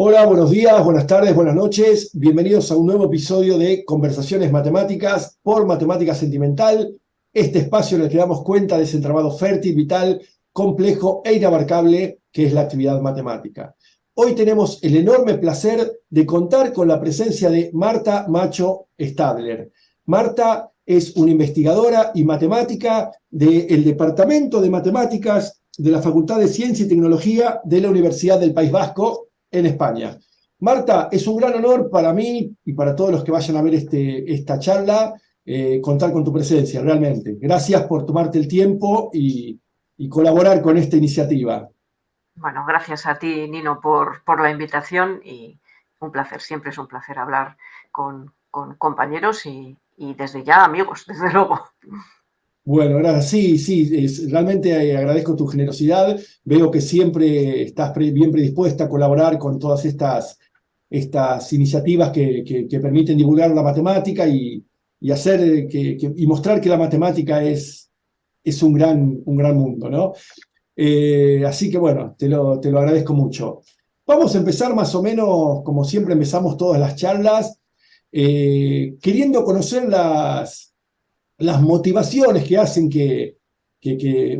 Hola, buenos días, buenas tardes, buenas noches. Bienvenidos a un nuevo episodio de Conversaciones Matemáticas por Matemática Sentimental. Este espacio en el que damos cuenta de ese entramado fértil, vital, complejo e inabarcable que es la actividad matemática. Hoy tenemos el enorme placer de contar con la presencia de Marta Macho Stadler. Marta es una investigadora y matemática del Departamento de Matemáticas de la Facultad de Ciencia y Tecnología de la Universidad del País Vasco en España. Marta, es un gran honor para mí y para todos los que vayan a ver esta charla contar con tu presencia, realmente. Gracias por tomarte el tiempo y colaborar con esta iniciativa. Bueno, gracias a ti, Nino, por la invitación y un placer, siempre es un placer hablar con compañeros y desde ya amigos, desde luego. Bueno, gracias. Sí, sí, realmente agradezco tu generosidad. Veo que siempre estás bien predispuesta a colaborar con todas estas iniciativas que permiten divulgar la matemática y hacer y mostrar que la matemática es un gran mundo, ¿no? Así que bueno, te lo agradezco mucho. Vamos a empezar más o menos como siempre empezamos todas las charlas, queriendo conocer las motivaciones que hacen que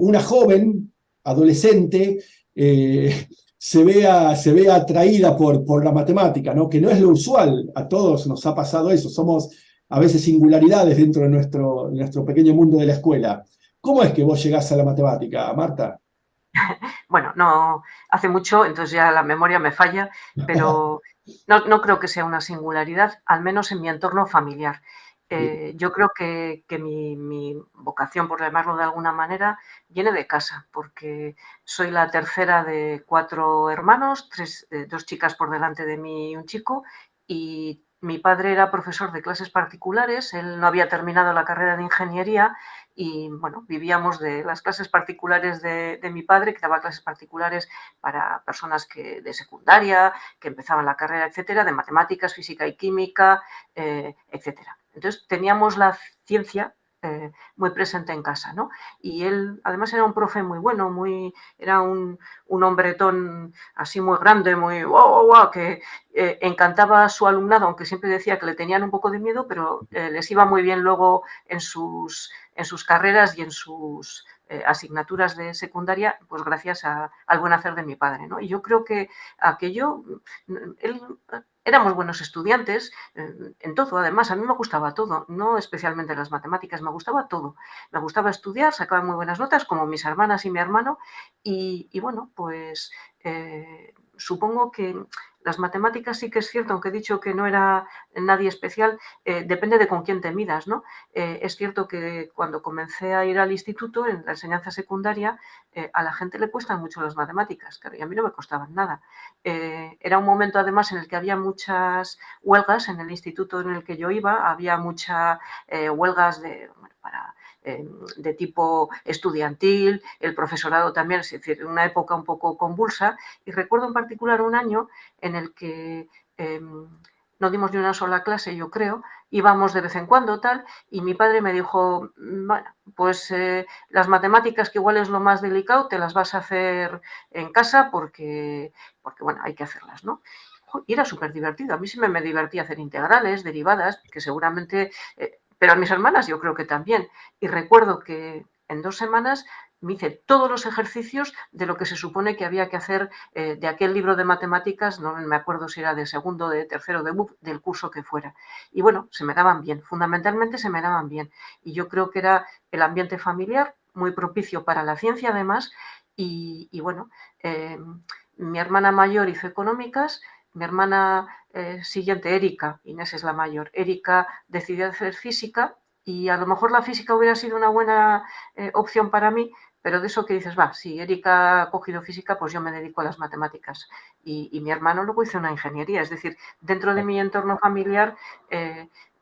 una joven, adolescente, se vea atraída por la matemática, ¿no? Que no es lo usual, a todos nos ha pasado eso, somos a veces singularidades dentro de nuestro pequeño mundo de la escuela. ¿Cómo es que vos llegás a la matemática, Marta? Bueno, no hace mucho, entonces ya la memoria me falla, pero no creo que sea una singularidad, al menos en mi entorno familiar. Yo creo que mi vocación, por llamarlo de alguna manera, viene de casa, porque soy la tercera de 4 hermanos, dos chicas por delante de mí y un chico, y mi padre era profesor de clases particulares, él no había terminado la carrera de ingeniería y bueno, vivíamos de las clases particulares de mi padre, que daba clases particulares para personas de secundaria, que empezaban la carrera, etcétera, de matemáticas, física y química, etcétera. Entonces teníamos la ciencia muy presente en casa, ¿no? Y él además era un profe muy bueno, era un hombretón así muy grande, muy guau, guau, que encantaba a su alumnado, aunque siempre decía que le tenían un poco de miedo, pero les iba muy bien luego en sus carreras y en sus asignaturas de secundaria, pues gracias al buen hacer de mi padre, ¿no? Y yo creo que aquello, él, éramos buenos estudiantes en todo, además, a mí me gustaba todo, no especialmente las matemáticas, me gustaba todo. Me gustaba estudiar, sacaba muy buenas notas, como mis hermanas y mi hermano, y bueno, pues supongo que las matemáticas sí que es cierto, aunque he dicho que no era nadie especial, depende de con quién te midas, ¿no? Es cierto que cuando comencé a ir al instituto, en la enseñanza secundaria, a la gente le cuestan mucho las matemáticas, claro, y a mí no me costaban nada. Era un momento además en el que había muchas huelgas en el instituto en el que yo iba, había muchas huelgas de tipo estudiantil, el profesorado también, es decir, una época un poco convulsa, y recuerdo en particular un año en el que no dimos ni una sola clase, yo creo, íbamos de vez en cuando, tal, y mi padre me dijo, bueno, pues las matemáticas, que igual es lo más delicado, te las vas a hacer en casa porque bueno, hay que hacerlas, ¿no? Y era súper divertido. A mí sí me divertía hacer integrales, derivadas, que seguramente, pero a mis hermanas yo creo que también. Y recuerdo que en 2 semanas me hice todos los ejercicios de lo que se supone que había que hacer de aquel libro de matemáticas, no me acuerdo si era de segundo, de tercero, del curso que fuera. Y bueno, se me daban bien, fundamentalmente se me daban bien. Y yo creo que era el ambiente familiar, muy propicio para la ciencia además, y bueno, mi hermana mayor hizo económicas, mi hermana siguiente, Erika, Inés es la mayor, Erika decidió hacer física y a lo mejor la física hubiera sido una buena opción para mí, pero de eso que dices, va, si Erika ha cogido física, pues yo me dedico a las matemáticas. Y mi hermano luego hizo una ingeniería, es decir, dentro de mi entorno familiar,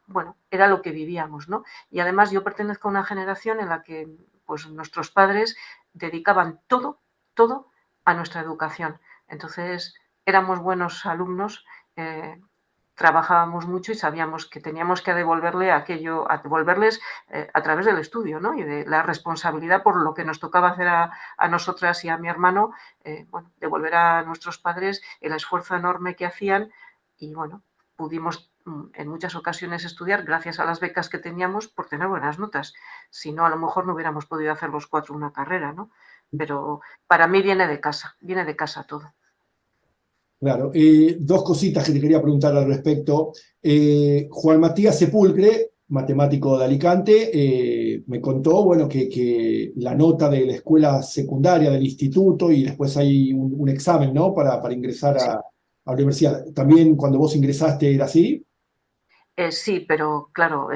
bueno, era lo que vivíamos, ¿no? Y además yo pertenezco a una generación en la que pues nuestros padres dedicaban todo a nuestra educación. Entonces éramos buenos alumnos, trabajábamos mucho y sabíamos que teníamos que devolverle aquello, a devolverles a través del estudio, ¿no? Y de la responsabilidad por lo que nos tocaba hacer a nosotras y a mi hermano, bueno, devolver a nuestros padres el esfuerzo enorme que hacían y, bueno, pudimos en muchas ocasiones estudiar gracias a las becas que teníamos por tener buenas notas. Si no, a lo mejor no hubiéramos podido hacer los 4 una carrera, ¿no? Pero para mí viene de casa todo. Claro, dos cositas que te quería preguntar al respecto. Juan Matías Sepulcre, matemático de Alicante, me contó, bueno, que la nota de la escuela secundaria, del instituto, y después hay un examen, ¿no? Para ingresar Sí. a la universidad. ¿También cuando vos ingresaste era así? Sí, pero claro,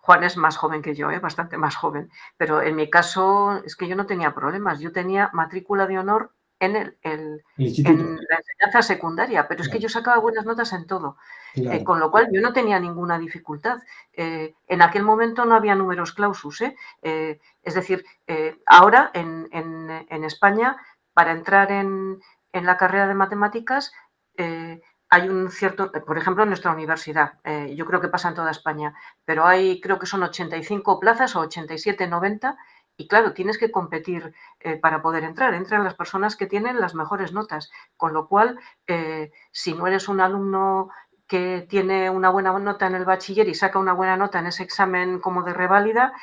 Juan es más joven que yo, bastante más joven. Pero en mi caso es que yo no tenía problemas. Yo tenía matrícula de honor en El en instituto. la enseñanza secundaria, pero es que Claro, yo sacaba buenas notas en todo. claro. Con lo cual yo no tenía ninguna dificultad. En aquel momento no había números clausus. Es decir, ahora en España, para entrar en la carrera de matemáticas, hay un cierto, por ejemplo, en nuestra universidad, yo creo que pasa en toda España, pero hay, creo que son 85 plazas o 87, 90, y claro, tienes que competir para poder entrar. Entran las personas que tienen las mejores notas, con lo cual, si no eres un alumno que tiene una buena nota en el bachiller y saca una buena nota en ese examen como de reválida,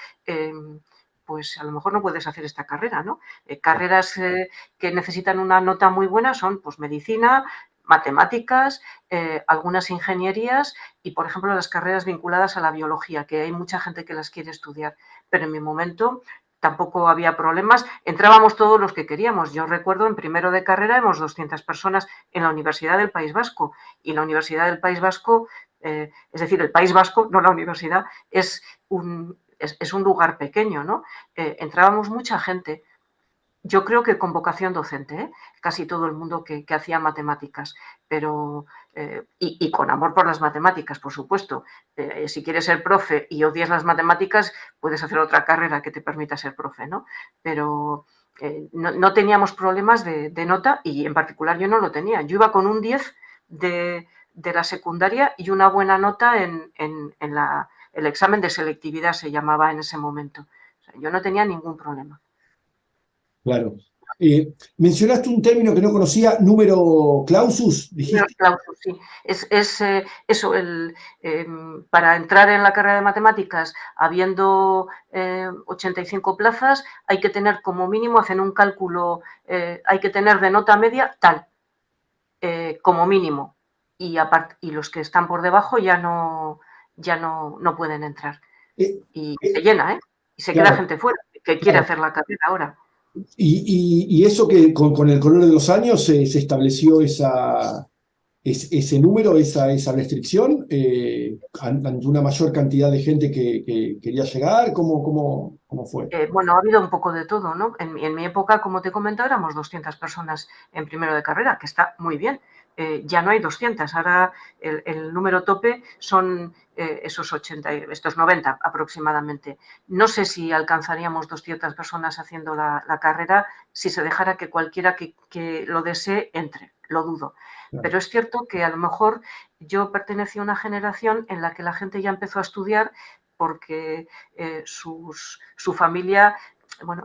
pues a lo mejor no puedes hacer esta carrera, ¿no? Carreras que necesitan una nota muy buena son pues medicina, matemáticas, algunas ingenierías y, por ejemplo, las carreras vinculadas a la biología, que hay mucha gente que las quiere estudiar. Pero en mi momento tampoco había problemas, entrábamos todos los que queríamos. Yo recuerdo en primero de carrera éramos 200 personas en la Universidad del País Vasco y la Universidad del País Vasco, es decir, el País Vasco, no la universidad, es un lugar pequeño, ¿no? Entrábamos mucha gente. Yo creo que con vocación docente, casi todo el mundo que hacía matemáticas, pero y con amor por las matemáticas, por supuesto. Si quieres ser profe y odias las matemáticas, puedes hacer otra carrera que te permita ser profe, ¿no? Pero no teníamos problemas de nota y en particular yo no lo tenía. Yo iba con un 10 de la secundaria y una buena nota en el examen de selectividad, se llamaba en ese momento. O sea, yo no tenía ningún problema. Claro. Mencionaste un término que no conocía, número clausus, dijiste. Clausus, sí. Eso, para entrar en la carrera de matemáticas, habiendo 85 plazas, hay que tener como mínimo, hacen un cálculo, hay que tener de nota media tal, como mínimo. Y los que están por debajo ya no pueden entrar. Eh, Y se eh, llena, ¿eh? Y se queda claro, gente fuera, que quiere claro. hacer la carrera ahora. Y eso que con el correr de los años se estableció ese número, esa restricción, ante una mayor cantidad de gente que quería llegar. ¿Cómo fue? Bueno, ha habido un poco de todo, ¿no? En mi época, como te he comentado, éramos 200 personas en primero de carrera, que está muy bien. Ya no hay 200, ahora el número tope son esos 80, estos 90 aproximadamente. No sé si alcanzaríamos 200 personas haciendo la carrera si se dejara que cualquiera que lo desee entre, lo dudo. Claro, Pero es cierto que a lo mejor yo pertenecía a una generación en la que la gente ya empezó a estudiar porque su familia, bueno,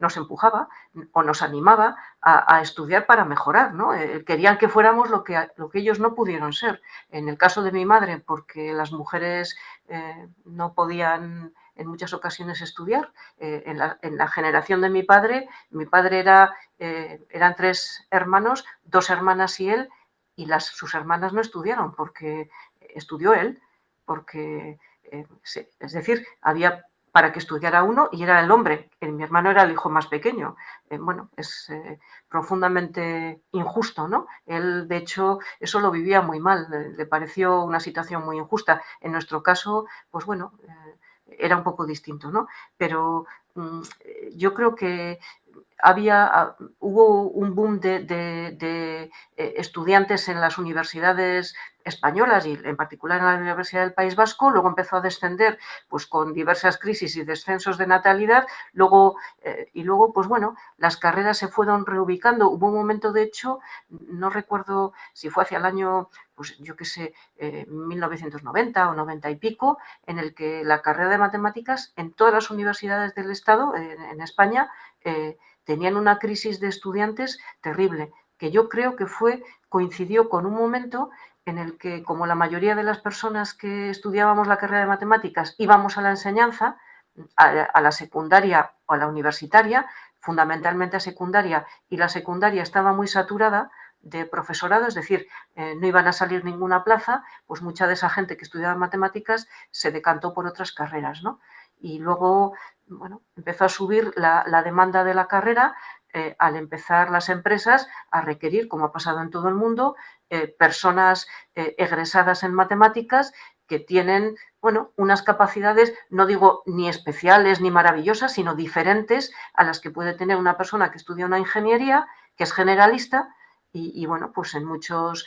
nos empujaba o nos animaba a estudiar para mejorar, ¿no? Querían que fuéramos lo que ellos no pudieron ser. En el caso de mi madre, porque las mujeres no podían en muchas ocasiones estudiar. En la generación de mi padre eran 3 hermanos, 2 hermanas y él, y sus hermanas no estudiaron porque estudió él, porque es decir, había para que estudiara uno y era el hombre. Mi hermano era el hijo más pequeño. Bueno, es profundamente injusto, ¿no? Él, de hecho, eso lo vivía muy mal, le pareció una situación muy injusta. En nuestro caso, pues bueno, era un poco distinto, ¿no? Pero yo creo que hubo un boom de estudiantes en las universidades españolas y en particular en la Universidad del País Vasco, luego empezó a descender pues con diversas crisis y descensos de natalidad, luego pues bueno, las carreras se fueron reubicando. Hubo un momento, de hecho, no recuerdo si fue hacia el año, pues yo qué sé, 1990 o 90 y pico, en el que la carrera de matemáticas en todas las universidades del Estado, en España, tenían una crisis de estudiantes terrible, que yo creo que coincidió con un momento en el que, como la mayoría de las personas que estudiábamos la carrera de matemáticas íbamos a la enseñanza, a la secundaria o a la universitaria, fundamentalmente a secundaria, y la secundaria estaba muy saturada de profesorado, es decir, no iban a salir ninguna plaza, pues mucha de esa gente que estudiaba matemáticas se decantó por otras carreras, ¿no? Y luego, bueno, empezó a subir la demanda de la carrera al empezar las empresas a requerir, como ha pasado en todo el mundo, personas egresadas en matemáticas que tienen, bueno, unas capacidades, no digo ni especiales ni maravillosas, sino diferentes a las que puede tener una persona que estudia una ingeniería, que es generalista, y bueno, pues en muchas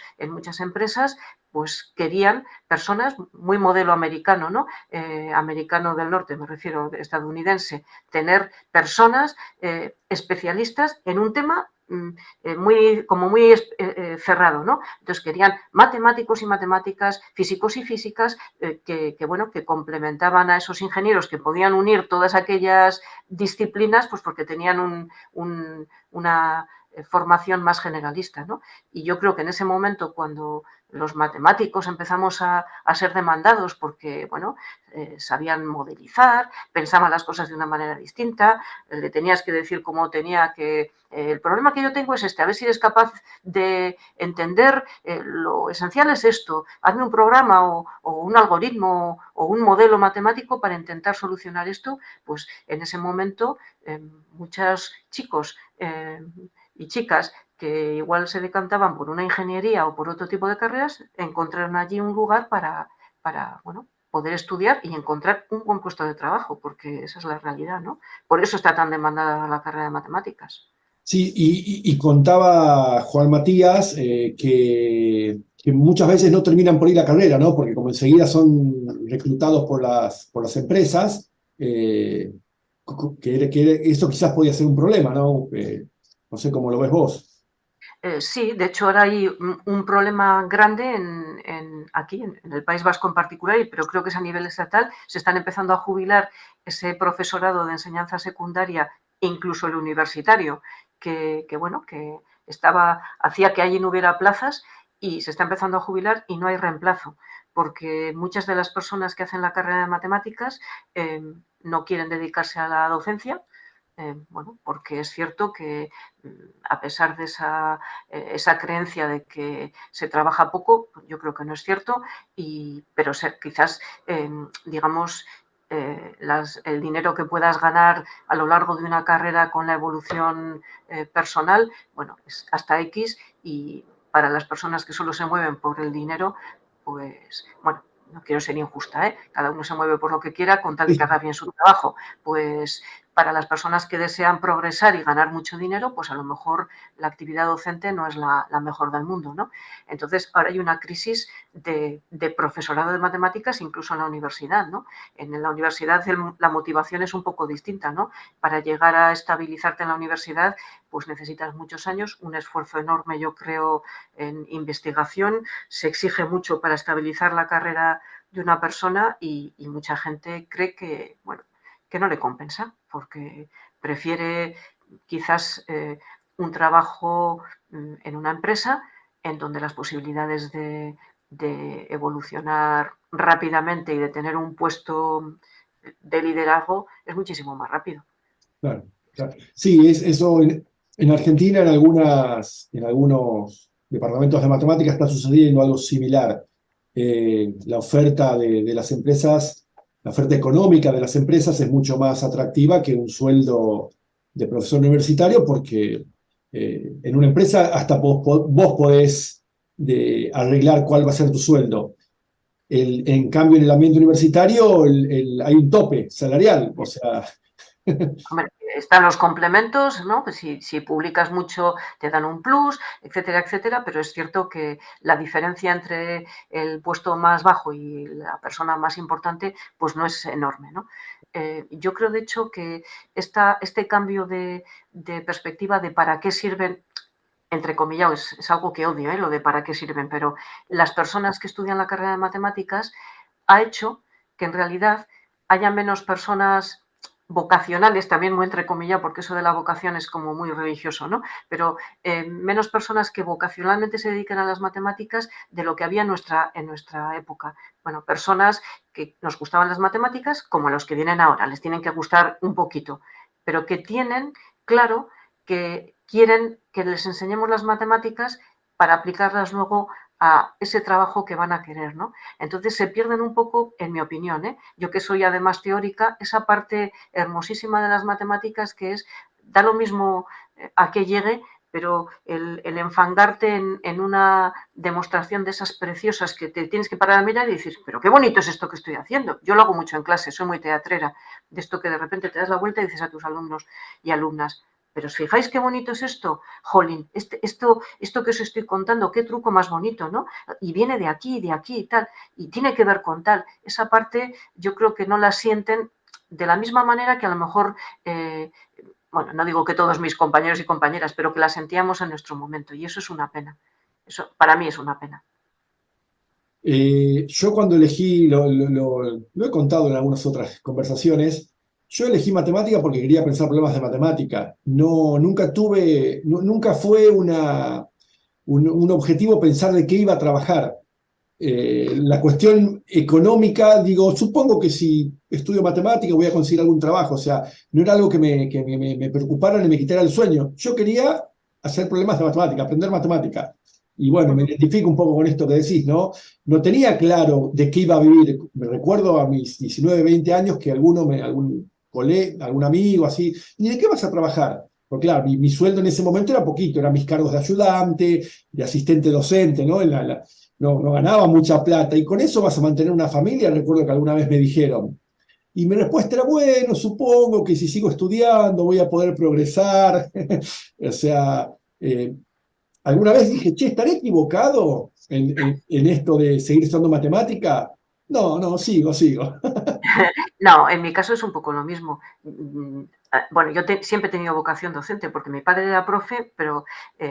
empresas pues querían personas muy modelo americano, ¿no? Americano del norte, me refiero, estadounidense, tener personas especialistas en un tema muy cerrado, ¿no? Entonces querían matemáticos y matemáticas, físicos y físicas bueno, que complementaban a esos ingenieros, que podían unir todas aquellas disciplinas, pues porque tenían una formación más generalista, ¿no? Y yo creo que en ese momento, cuando los matemáticos empezamos a ser demandados porque, bueno, sabían modelizar, pensaban las cosas de una manera distinta, le tenías que decir cómo tenía que... el problema que yo tengo es este, a ver si eres capaz de entender lo esencial es esto, hazme un programa o un algoritmo o un modelo matemático para intentar solucionar esto, pues en ese momento muchos chicos y chicas que igual se decantaban por una ingeniería o por otro tipo de carreras, encontraron allí un lugar para bueno, poder estudiar y encontrar un buen puesto de trabajo, porque esa es la realidad, ¿no? Por eso está tan demandada la carrera de matemáticas. Sí, y contaba Juan Matías que muchas veces no terminan por ir la carrera, ¿no? Porque como enseguida son reclutados por las empresas, que eso quizás podía ser un problema, ¿no? No sé cómo lo ves vos. Sí, de hecho ahora hay un problema grande aquí, en el País Vasco en particular, pero creo que es a nivel estatal. Se están empezando a jubilar ese profesorado de enseñanza secundaria, incluso el universitario, bueno, que hacía que allí no hubiera plazas, y se está empezando a jubilar y no hay reemplazo, porque muchas de las personas que hacen la carrera de matemáticas no quieren dedicarse a la docencia. Bueno, porque es cierto que a pesar de esa creencia de que se trabaja poco, yo creo que no es cierto, pero quizás, digamos, el dinero que puedas ganar a lo largo de una carrera con la evolución personal, bueno, es hasta X, y para las personas que solo se mueven por el dinero, pues, bueno, no quiero ser injusta, cada uno se mueve por lo que quiera con tal de que haga bien su trabajo, pues para las personas que desean progresar y ganar mucho dinero, pues a lo mejor la actividad docente no es la mejor del mundo, ¿no? Entonces, ahora hay una crisis de profesorado de matemáticas incluso en la universidad, ¿no? En la universidad la motivación es un poco distinta, ¿no? Para llegar a estabilizarte en la universidad, pues necesitas muchos años, un esfuerzo enorme, yo creo, en investigación, se exige mucho para estabilizar la carrera de una persona y mucha gente cree que, bueno, que no le compensa, porque prefiere quizás un trabajo en una empresa en donde las posibilidades de evolucionar rápidamente y de tener un puesto de liderazgo es muchísimo más rápido. Claro, claro. Sí, eso en Argentina, en algunos departamentos de matemáticas está sucediendo algo similar. La oferta de las empresas, la oferta económica de las empresas es mucho más atractiva que un sueldo de profesor universitario porque en una empresa hasta vos podés arreglar cuál va a ser tu sueldo. En cambio, en el ambiente universitario hay un tope salarial, o sea, Hombre, están los complementos, ¿no? Pues si publicas mucho te dan un plus, etcétera, etcétera, pero es cierto que la diferencia entre el puesto más bajo y la persona más importante, pues no es enorme, ¿no? Yo creo, de hecho, que este cambio de perspectiva de para qué sirven, entre comillas, es algo que odio, lo de para qué sirven, pero las personas que estudian la carrera de matemáticas ha hecho que en realidad haya menos personas vocacionales, también muy entre comillas, porque eso de la vocación es como muy religioso, ¿no? Pero menos personas que vocacionalmente se dediquen a las matemáticas de lo que había en nuestra época. Bueno, personas que nos gustaban las matemáticas, como los que vienen ahora, les tienen que gustar un poquito, pero que tienen claro que quieren que les enseñemos las matemáticas para aplicarlas luego a ese trabajo que van a querer, ¿no? Entonces se pierden un poco, en mi opinión, yo que soy además teórica, esa parte hermosísima de las matemáticas que es, da lo mismo a qué llegue, pero el enfangarte en una demostración de esas preciosas que te tienes que parar a mirar y decir, pero qué bonito es esto que estoy haciendo. Yo lo hago mucho en clase, soy muy teatrera, de esto que de repente te das la vuelta y dices a tus alumnos y alumnas, pero os fijáis qué bonito es esto, jolín, esto que os estoy contando, qué truco más bonito, ¿no? Y viene de aquí y tal, y tiene que ver con tal. Esa parte yo creo que no la sienten de la misma manera que a lo mejor, bueno, no digo que todos mis compañeros y compañeras, pero que la sentíamos en nuestro momento, y eso es una pena. Eso para mí es una pena. Yo cuando elegí, lo he contado en algunas otras conversaciones, yo elegí matemática porque quería pensar problemas de matemática. No, nunca tuve, nunca fue un objetivo pensar de qué iba a trabajar. La cuestión económica, digo, supongo que si estudio matemática voy a conseguir algún trabajo, o sea, no era algo que me preocupara ni me quitara el sueño. Yo quería hacer problemas de matemática, aprender matemática. Y bueno, me identifico un poco con esto que decís, ¿no? No tenía claro de qué iba a vivir. Me recuerdo a mis 19, 20 años que algún colega, algún amigo así, ¿y de qué vas a trabajar? Porque claro, mi sueldo en ese momento era poquito, eran mis cargos de ayudante, de asistente docente, ¿no? No ganaba mucha plata, y con eso vas a mantener una familia, recuerdo que alguna vez me dijeron. Y mi respuesta era, bueno, supongo que si sigo estudiando voy a poder progresar. O sea, eh, alguna vez dije, che, ¿estaré equivocado en esto de seguir estudiando matemática? No, no, sigo. No, en mi caso es un poco lo mismo. Bueno, yo siempre he tenido vocación docente porque mi padre era profe, pero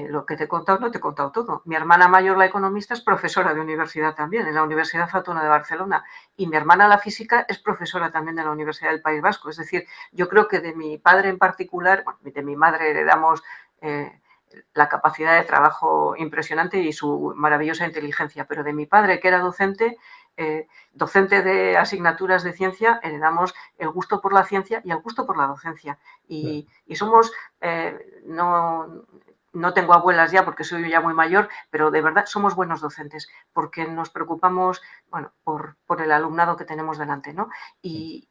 lo que te he contado no te he contado todo. Mi hermana mayor, la economista, es profesora de universidad también, en la Universidad Autónoma de Barcelona. Y mi hermana, la física, es profesora también de la Universidad del País Vasco. Es decir, yo creo que de mi padre en particular, bueno, de mi madre heredamos eh, la capacidad de trabajo impresionante y su maravillosa inteligencia, pero de mi padre, que era docente, docente de asignaturas de ciencia, heredamos el gusto por la ciencia y el gusto por la docencia. Y somos, no tengo abuelas ya porque soy ya muy mayor, pero de verdad somos buenos docentes porque nos preocupamos, bueno, por el alumnado que tenemos delante, ¿no? Y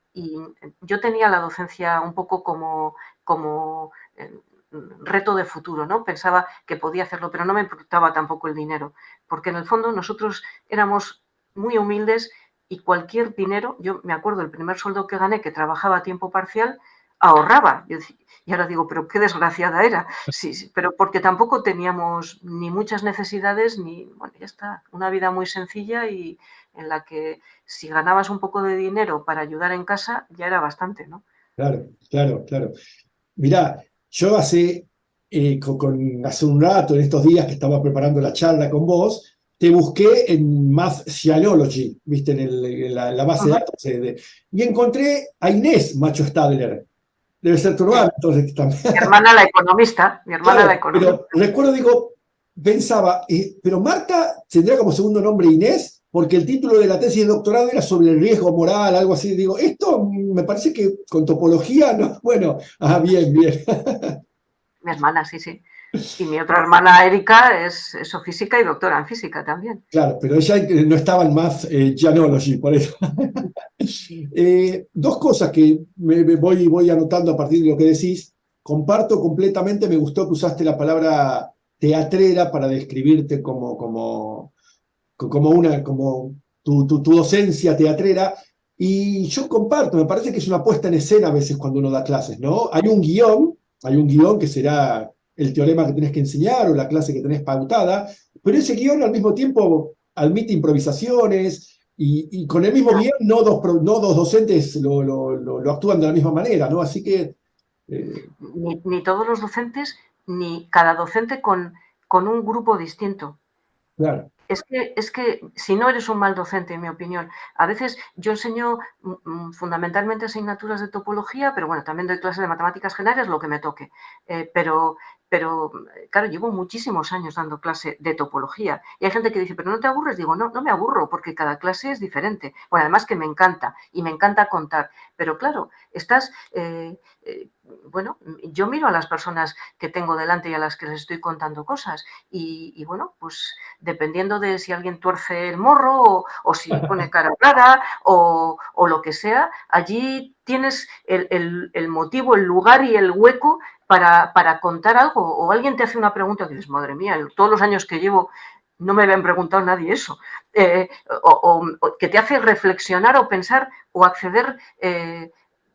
yo tenía la docencia un poco como reto de futuro, ¿no? Pensaba que podía hacerlo, pero no me importaba tampoco el dinero, porque en el fondo nosotros éramos muy humildes y cualquier dinero, yo me acuerdo el primer sueldo que gané, que trabajaba a tiempo parcial, ahorraba. Y ahora digo, pero qué desgraciada era. Sí, sí, pero porque tampoco teníamos ni muchas necesidades, ni, bueno, ya está, una vida muy sencilla y en la que si ganabas un poco de dinero para ayudar en casa, ya era bastante, ¿no? Claro. Mirá, yo hace un rato, en estos días que estaba preparando la charla con vos, te busqué en Math Scientology, viste, en la base Uh de -huh. datos. Y encontré a Inés Macho Stadler. Debe ser tu Sí. hermana, entonces también. Mi hermana la economista, mi hermana la Claro, pero economista. recuerdo, digo, pensaba, pero Marta tendría como segundo nombre Inés, porque el título de la tesis de doctorado era sobre el riesgo moral, algo así. Digo, esto me parece que con topología, no, bueno, bien. Mi hermana, sí, sí. Y mi otra hermana, Erika, es física y doctora en física también. Claro, pero ella no estaba en Math Genealogy, por eso. Dos cosas que voy anotando a partir de lo que decís. Comparto completamente, me gustó que usaste la palabra teatrera para describirte como tu docencia teatrera. Y yo comparto, me parece que es una puesta en escena a veces cuando uno da clases, ¿no? Hay un guión que será el teorema que tenés que enseñar o la clase que tenés pautada, pero ese guión al mismo tiempo admite improvisaciones y con el mismo guión no dos docentes lo actúan de la misma manera, ¿no? Así que... Ni todos los docentes, ni cada docente con un grupo distinto. claro. Es que si no eres un mal docente, en mi opinión, a veces yo enseño fundamentalmente asignaturas de topología, pero bueno, también doy clases de matemáticas generales, lo que me toque. Pero, claro, llevo muchísimos años dando clase de topología. Y hay gente que dice, pero no te aburres. Digo, no, no me aburro, porque cada clase es diferente. Bueno, además que me encanta, y me encanta contar. Pero claro, estás... bueno, yo miro a las personas que tengo delante y a las que les estoy contando cosas. Y bueno, pues dependiendo de si alguien tuerce el morro o si pone cara rara o lo que sea, allí tienes el motivo, el lugar y el hueco para contar algo. O alguien te hace una pregunta que dices, madre mía, todos los años que llevo no me habían preguntado nadie eso. O que te hace reflexionar o pensar o acceder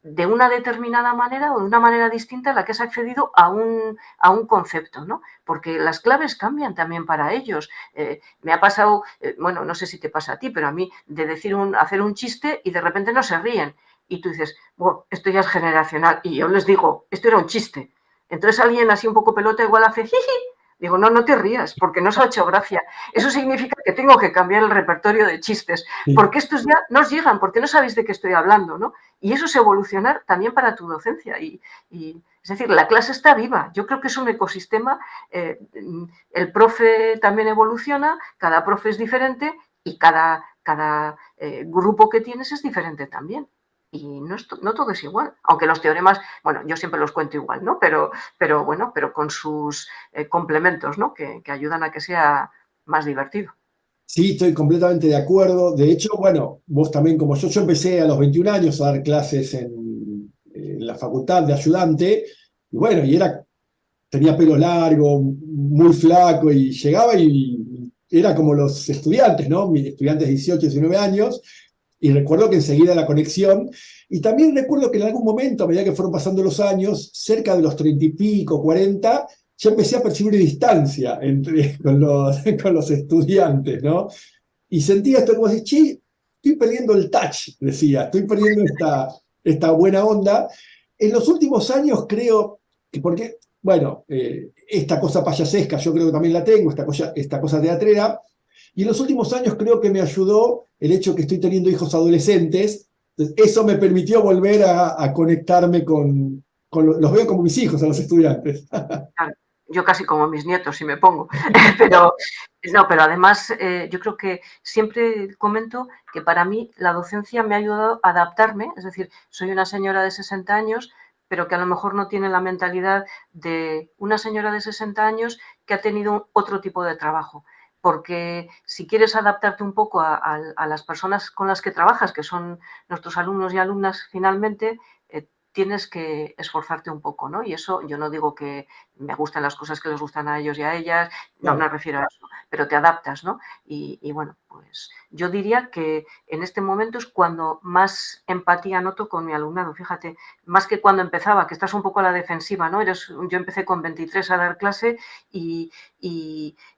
de una determinada manera o de una manera distinta a la que has accedido a un concepto, ¿no? Porque las claves cambian también para ellos. Me ha pasado, bueno, no sé si te pasa a ti, pero a mí de hacer un chiste y de repente no se ríen. Y tú dices, bueno, esto ya es generacional. Y yo les digo, esto era un chiste. Entonces alguien así un poco pelota igual hace jiji. Digo, no, no te rías, porque no os ha hecho gracia. Eso significa que tengo que cambiar el repertorio de chistes, Sí. porque estos ya no os llegan, porque no sabéis de qué estoy hablando, ¿no? Y eso es evolucionar también para tu docencia. Es decir, la clase está viva. Yo creo que es un ecosistema. El profe también evoluciona, cada profe es diferente y cada grupo que tienes es diferente también. Y no todo es igual, aunque los teoremas, bueno, yo siempre los cuento igual, ¿no? Pero bueno, pero con sus complementos, ¿no? Que ayudan a que sea más divertido. Sí, estoy completamente de acuerdo. De hecho, bueno, vos también como yo empecé a los 21 años a dar clases en la facultad de ayudante, y bueno, tenía pelo largo, muy flaco, y llegaba y era como los estudiantes, ¿no? Mis estudiantes de 18, 19 años, y recuerdo que enseguida la conexión, y también recuerdo que en algún momento, a medida que fueron pasando los años, cerca de los 30 y pico, 40, ya empecé a percibir distancia con los estudiantes, ¿no? Y sentía esto como decir, che, estoy perdiendo el touch, decía, estoy perdiendo esta buena onda. En los últimos años creo que porque, bueno, esta cosa payasesca yo creo que también la tengo, esta cosa teatrera, y en los últimos años creo que me ayudó el hecho que estoy teniendo hijos adolescentes. Entonces, eso me permitió volver a conectarme los veo como mis hijos, a los estudiantes. Claro, yo casi como mis nietos, si me pongo. Pero, no, pero además yo creo que siempre comento que para mí la docencia me ha ayudado a adaptarme, es decir, soy una señora de 60 años, pero que a lo mejor no tiene la mentalidad de una señora de 60 años que ha tenido otro tipo de trabajo. Porque si quieres adaptarte un poco a las personas con las que trabajas, que son nuestros alumnos y alumnas finalmente, tienes que esforzarte un poco, ¿no? Y eso yo no digo que me gustan las cosas que les gustan a ellos y a ellas, no me Claro. refiero a eso, pero te adaptas, ¿no? Y bueno, pues yo diría que en este momento es cuando más empatía noto con mi alumnado, fíjate, más que cuando empezaba, que estás un poco a la defensiva, ¿no? Yo empecé con 23 a dar clase y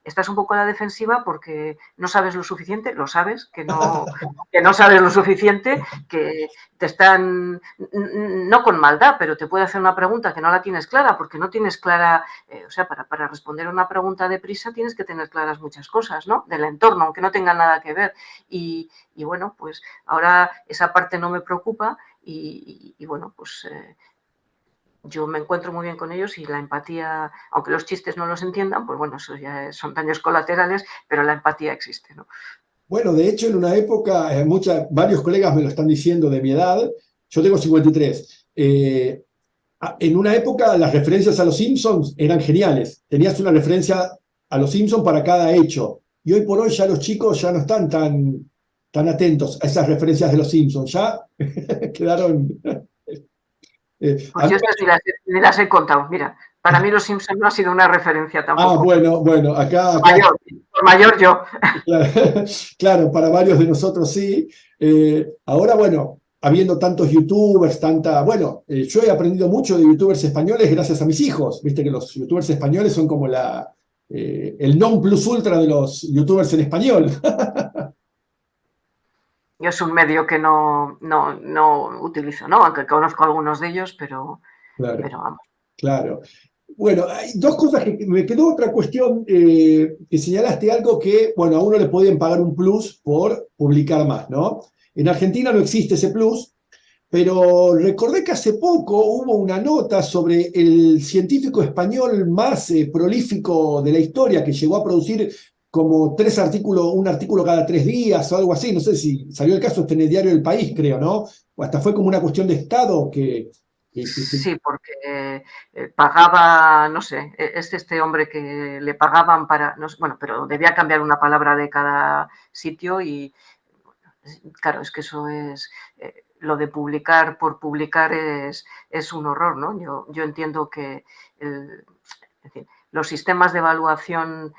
estás un poco a la defensiva porque no sabes lo suficiente, lo sabes, que no sabes lo suficiente, que te están, no con maldad, pero te puede hacer una pregunta que no la tienes clara, porque no tienes clara, o sea, para responder a una pregunta deprisa tienes que tener claras muchas cosas, ¿no? Del entorno, aunque no tengan nada que ver. Y bueno, pues ahora esa parte no me preocupa y bueno, pues yo me encuentro muy bien con ellos y la empatía, aunque los chistes no los entiendan, pues bueno, eso ya son daños colaterales, pero la empatía existe, ¿no? Bueno, de hecho, en una época, varios colegas me lo están diciendo de mi edad, yo tengo 53. En una época las referencias a los Simpsons eran geniales. Tenías una referencia a los Simpsons para cada hecho. Y hoy por hoy ya los chicos ya no están tan atentos a esas referencias de los Simpsons. Ya quedaron... a Pues mí yo estas ni las he contado. Mira, para mí Los Simpson no ha sido una referencia tampoco. bueno, Mayor. por mayor yo. Claro, claro, para varios de nosotros sí. Ahora, bueno, habiendo tantos youtubers, yo he aprendido mucho de youtubers españoles gracias a mis hijos. Viste que los youtubers españoles son como el non plus ultra de los youtubers en español. Yo es un medio que no utilizo, ¿no? Aunque conozco algunos de ellos, Claro, pero vamos. claro. Bueno, hay dos cosas que me quedó otra cuestión que señalaste algo que, bueno, a uno le podían pagar un plus por publicar más, ¿no? En Argentina no existe ese plus, pero recordé que hace poco hubo una nota sobre el científico español más prolífico de la historia que llegó a producir como un artículo cada 3 días o algo así. No sé si salió el caso, está en el diario El País, creo, ¿no? O hasta fue como una cuestión de Estado que Sí, porque pagaba, no sé, es este hombre que le pagaban para, no sé, bueno, pero debía cambiar una palabra de cada sitio y claro, es que eso es, lo de publicar por publicar es un horror, ¿no? Yo entiendo que el, es decir, los sistemas de evaluación,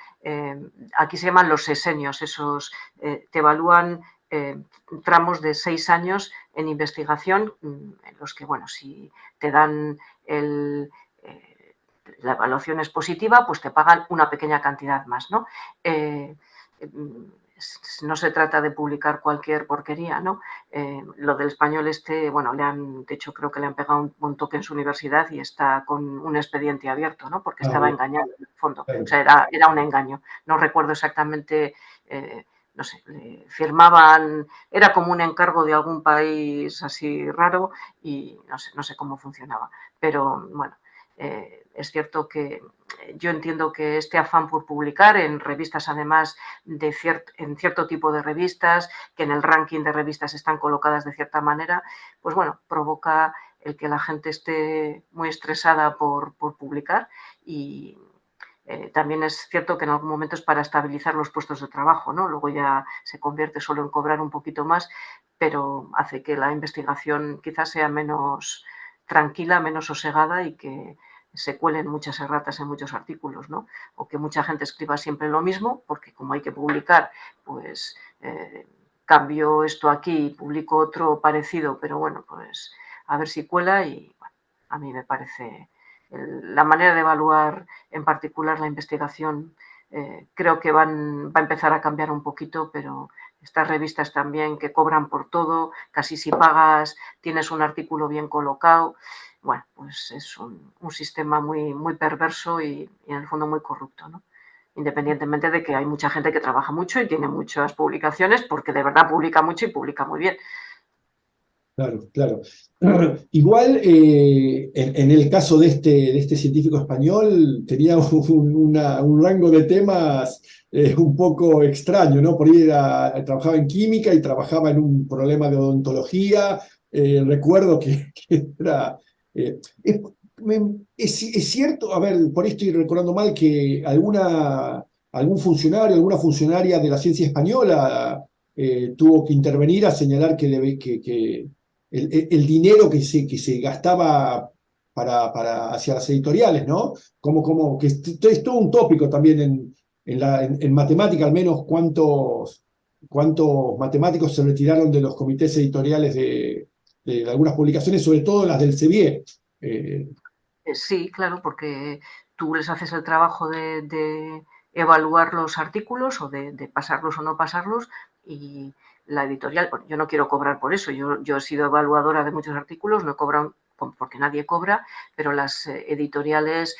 aquí se llaman los sesenios, esos te evalúan eh, tramos de 6 años en investigación, en los que, bueno, si te dan la evaluación es positiva, pues te pagan una pequeña cantidad más, ¿no? Eh, no se trata de publicar cualquier porquería, ¿no? Lo del español bueno, de hecho creo que le han pegado un toque en su universidad y está con un expediente abierto, ¿no? Porque Ah, estaba bien, engañado en el fondo. O claro. sea, era un engaño. No recuerdo exactamente, no sé, firmaban, era como un encargo de algún país así raro y no sé cómo funcionaba. Pero bueno, es cierto que yo entiendo que este afán por publicar en revistas, además en cierto tipo de revistas, que en el ranking de revistas están colocadas de cierta manera, pues bueno, provoca el que la gente esté muy estresada por publicar y también es cierto que en algún momento es para estabilizar los puestos de trabajo, ¿no? Luego ya se convierte solo en cobrar un poquito más, pero hace que la investigación quizás sea menos tranquila, menos sosegada y que se cuelen muchas erratas en muchos artículos, ¿no? O que mucha gente escriba siempre lo mismo, porque como hay que publicar, pues cambio esto aquí y publico otro parecido, pero bueno, pues a ver si cuela y bueno, a mí me parece la manera de evaluar en particular la investigación creo que va a empezar a cambiar un poquito, pero estas revistas también que cobran por todo, casi si pagas tienes un artículo bien colocado, bueno, pues es un sistema muy perverso y en el fondo muy corrupto, ¿no? Independientemente de que hay mucha gente que trabaja mucho y tiene muchas publicaciones, porque de verdad publica mucho y publica muy bien. Claro, claro. Igual, en el caso de este científico español, tenía un rango de temas un poco extraño, ¿no? Por ahí trabajaba en química y trabajaba en un problema de odontología. Recuerdo que era... es, es cierto, a ver, por ahí estoy recordando mal que algún funcionario, alguna funcionaria de la ciencia española tuvo que intervenir a señalar que el dinero que se gastaba hacia las editoriales, ¿no? Que es todo un tópico también en matemática, al menos cuántos matemáticos se retiraron de los comités editoriales de algunas publicaciones, sobre todo las del CEBIE. Sí, claro, porque tú les haces el trabajo de evaluar los artículos o de pasarlos o no pasarlos y la editorial, bueno, yo no quiero cobrar por eso, yo he sido evaluadora de muchos artículos, no he cobrado porque nadie cobra, pero las editoriales,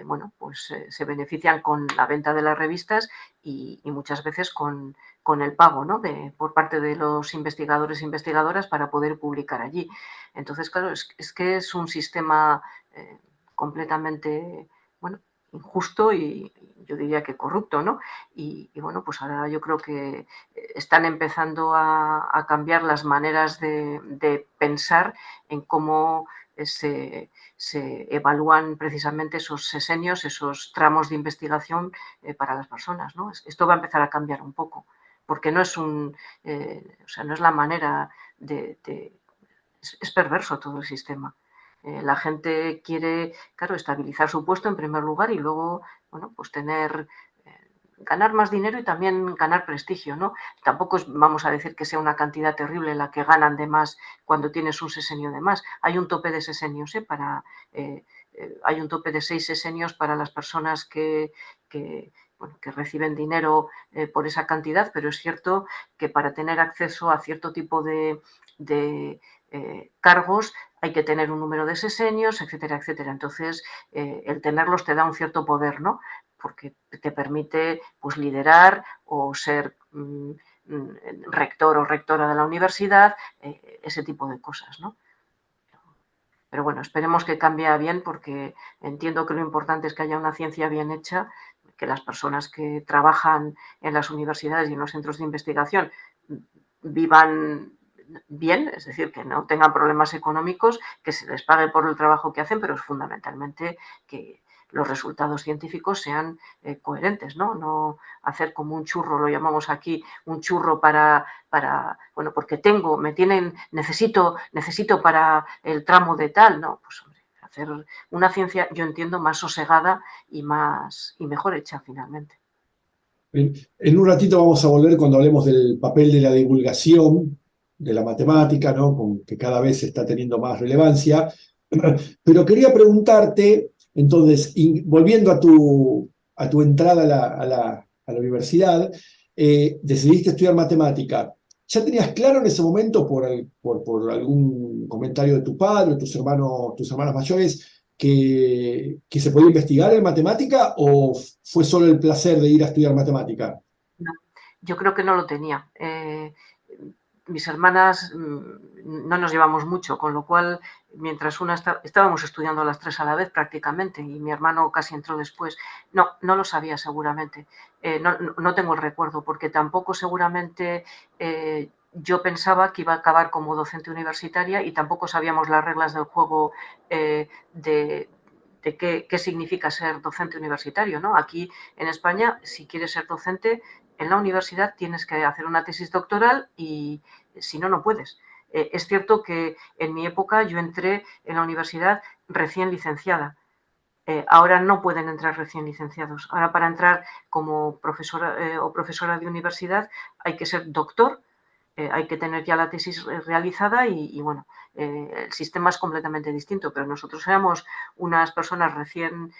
bueno, pues se benefician con la venta de las revistas y muchas veces con el pago, ¿no? Por parte de los investigadores e investigadoras para poder publicar allí. Entonces, claro, es que es un sistema eh, completamente, bueno, injusto y yo diría que corrupto, ¿no? Y bueno, pues ahora yo creo que están empezando a cambiar las maneras de pensar en cómo se evalúan precisamente esos sesenios, esos tramos de investigación para las personas, ¿no? Esto va a empezar a cambiar un poco, porque no es o sea, no es la manera es perverso todo el sistema. La gente quiere, claro, estabilizar su puesto en primer lugar y luego, bueno, pues tener ganar más dinero y también ganar prestigio, ¿no? Tampoco vamos a decir que sea una cantidad terrible la que ganan de más cuando tienes un sesenio de más. Hay un tope de sesenios, hay un tope de 6 sesenios para las personas bueno, que reciben dinero por esa cantidad, pero es cierto que para tener acceso a cierto tipo de cargos hay que tener un número de sesenios, etcétera, etcétera. Entonces, el tenerlos te da un cierto poder, ¿no? Porque te permite pues, liderar o ser rector o rectora de la universidad, ese tipo de cosas, ¿no? Pero bueno, esperemos que cambie a bien porque entiendo que lo importante es que haya una ciencia bien hecha, que las personas que trabajan en las universidades y en los centros de investigación vivan bien, es decir, que no tengan problemas económicos, que se les pague por el trabajo que hacen, pero es fundamentalmente que los resultados científicos sean coherentes, ¿no? No hacer como un churro, lo llamamos aquí, un churro bueno, porque necesito para el tramo de tal, ¿no? Pues hombre, hacer una ciencia, yo entiendo, más sosegada y mejor hecha finalmente. En un ratito vamos a volver cuando hablemos del papel de la divulgación de la matemática, ¿no? Que cada vez está teniendo más relevancia. Pero quería preguntarte, entonces, volviendo a tu entrada a la universidad, decidiste estudiar matemática. ¿Ya tenías claro en ese momento, por algún comentario de tu padre, tus hermanos mayores, que se podía investigar en matemática o fue solo el placer de ir a estudiar matemática? No, yo creo que no lo tenía. Mis hermanas no nos llevamos mucho, con lo cual, mientras estábamos estudiando las tres a la vez prácticamente y mi hermano casi entró después, no lo sabía seguramente. No tengo el recuerdo, porque tampoco seguramente yo pensaba que iba a acabar como docente universitaria y tampoco sabíamos las reglas del juego de qué significa ser docente universitario, ¿no? Aquí en España, si quieres ser docente, en la universidad tienes que hacer una tesis doctoral y si no, no puedes. Es cierto que en mi época yo entré en la universidad recién licenciada. Ahora no pueden entrar recién licenciados. Ahora para entrar como profesora o profesora de universidad hay que ser doctor, hay que tener ya la tesis realizada y bueno, el sistema es completamente distinto, pero nosotros éramos unas personas recién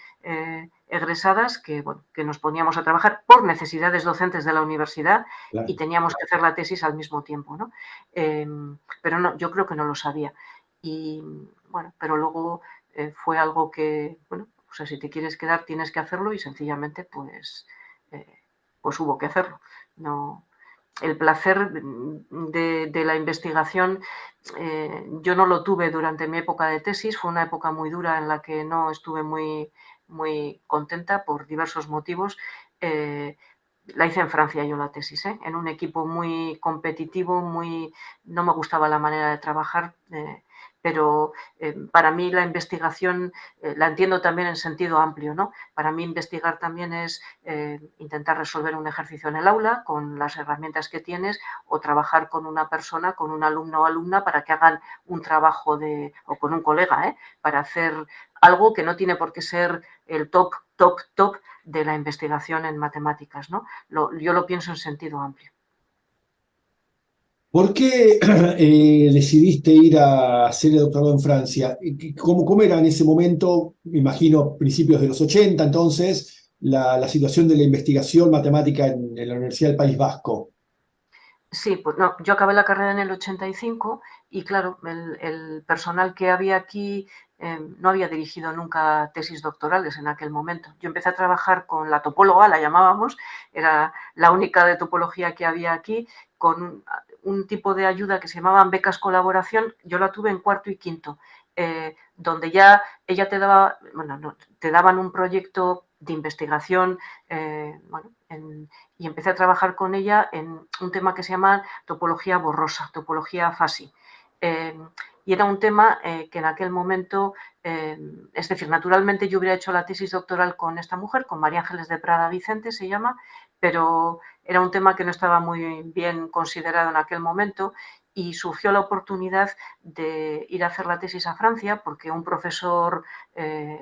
egresadas bueno, que nos poníamos a trabajar por necesidades docentes de la universidad y Claro. teníamos que hacer la tesis al mismo tiempo, ¿no? Pero no, yo creo que no lo sabía. Y bueno, pero luego fue algo que, bueno, o sea, si te quieres quedar tienes que hacerlo y sencillamente pues hubo que hacerlo. No, el placer de la investigación yo no lo tuve durante mi época de tesis, fue una época muy dura en la que no estuve muy contenta por diversos motivos. La hice en Francia yo la tesis, en un equipo muy competitivo, no me gustaba la manera de trabajar, pero para mí la investigación la entiendo también en sentido amplio, ¿no? Para mí investigar también es intentar resolver un ejercicio en el aula con las herramientas que tienes o trabajar con una persona, con un alumno o alumna para que hagan un trabajo o con un colega, para hacer algo que no tiene por qué ser el top de la investigación en matemáticas, ¿no? Yo lo pienso en sentido amplio. ¿Por qué decidiste ir a hacer el doctorado en Francia? ¿Cómo era en ese momento, me imagino, principios de los 80, entonces, la situación de la investigación matemática en la Universidad del País Vasco? Sí, pues no, yo acabé la carrera en el 85 y claro, el personal que había aquí no había dirigido nunca tesis doctorales en aquel momento. Yo empecé a trabajar con la topóloga, la llamábamos, era la única de topología que había aquí, con un tipo de ayuda que se llamaban becas colaboración. Yo la tuve en cuarto y quinto, donde ya ella bueno, no, te daban un proyecto de investigación, bueno, y empecé a trabajar con ella en un tema que se llama topología borrosa, topología FASI. Y era un tema que en aquel momento, es decir, naturalmente yo hubiera hecho la tesis doctoral con esta mujer, con María Ángeles de Prada Vicente se llama, pero era un tema que no estaba muy bien considerado en aquel momento y surgió la oportunidad de ir a hacer la tesis a Francia porque un profesor,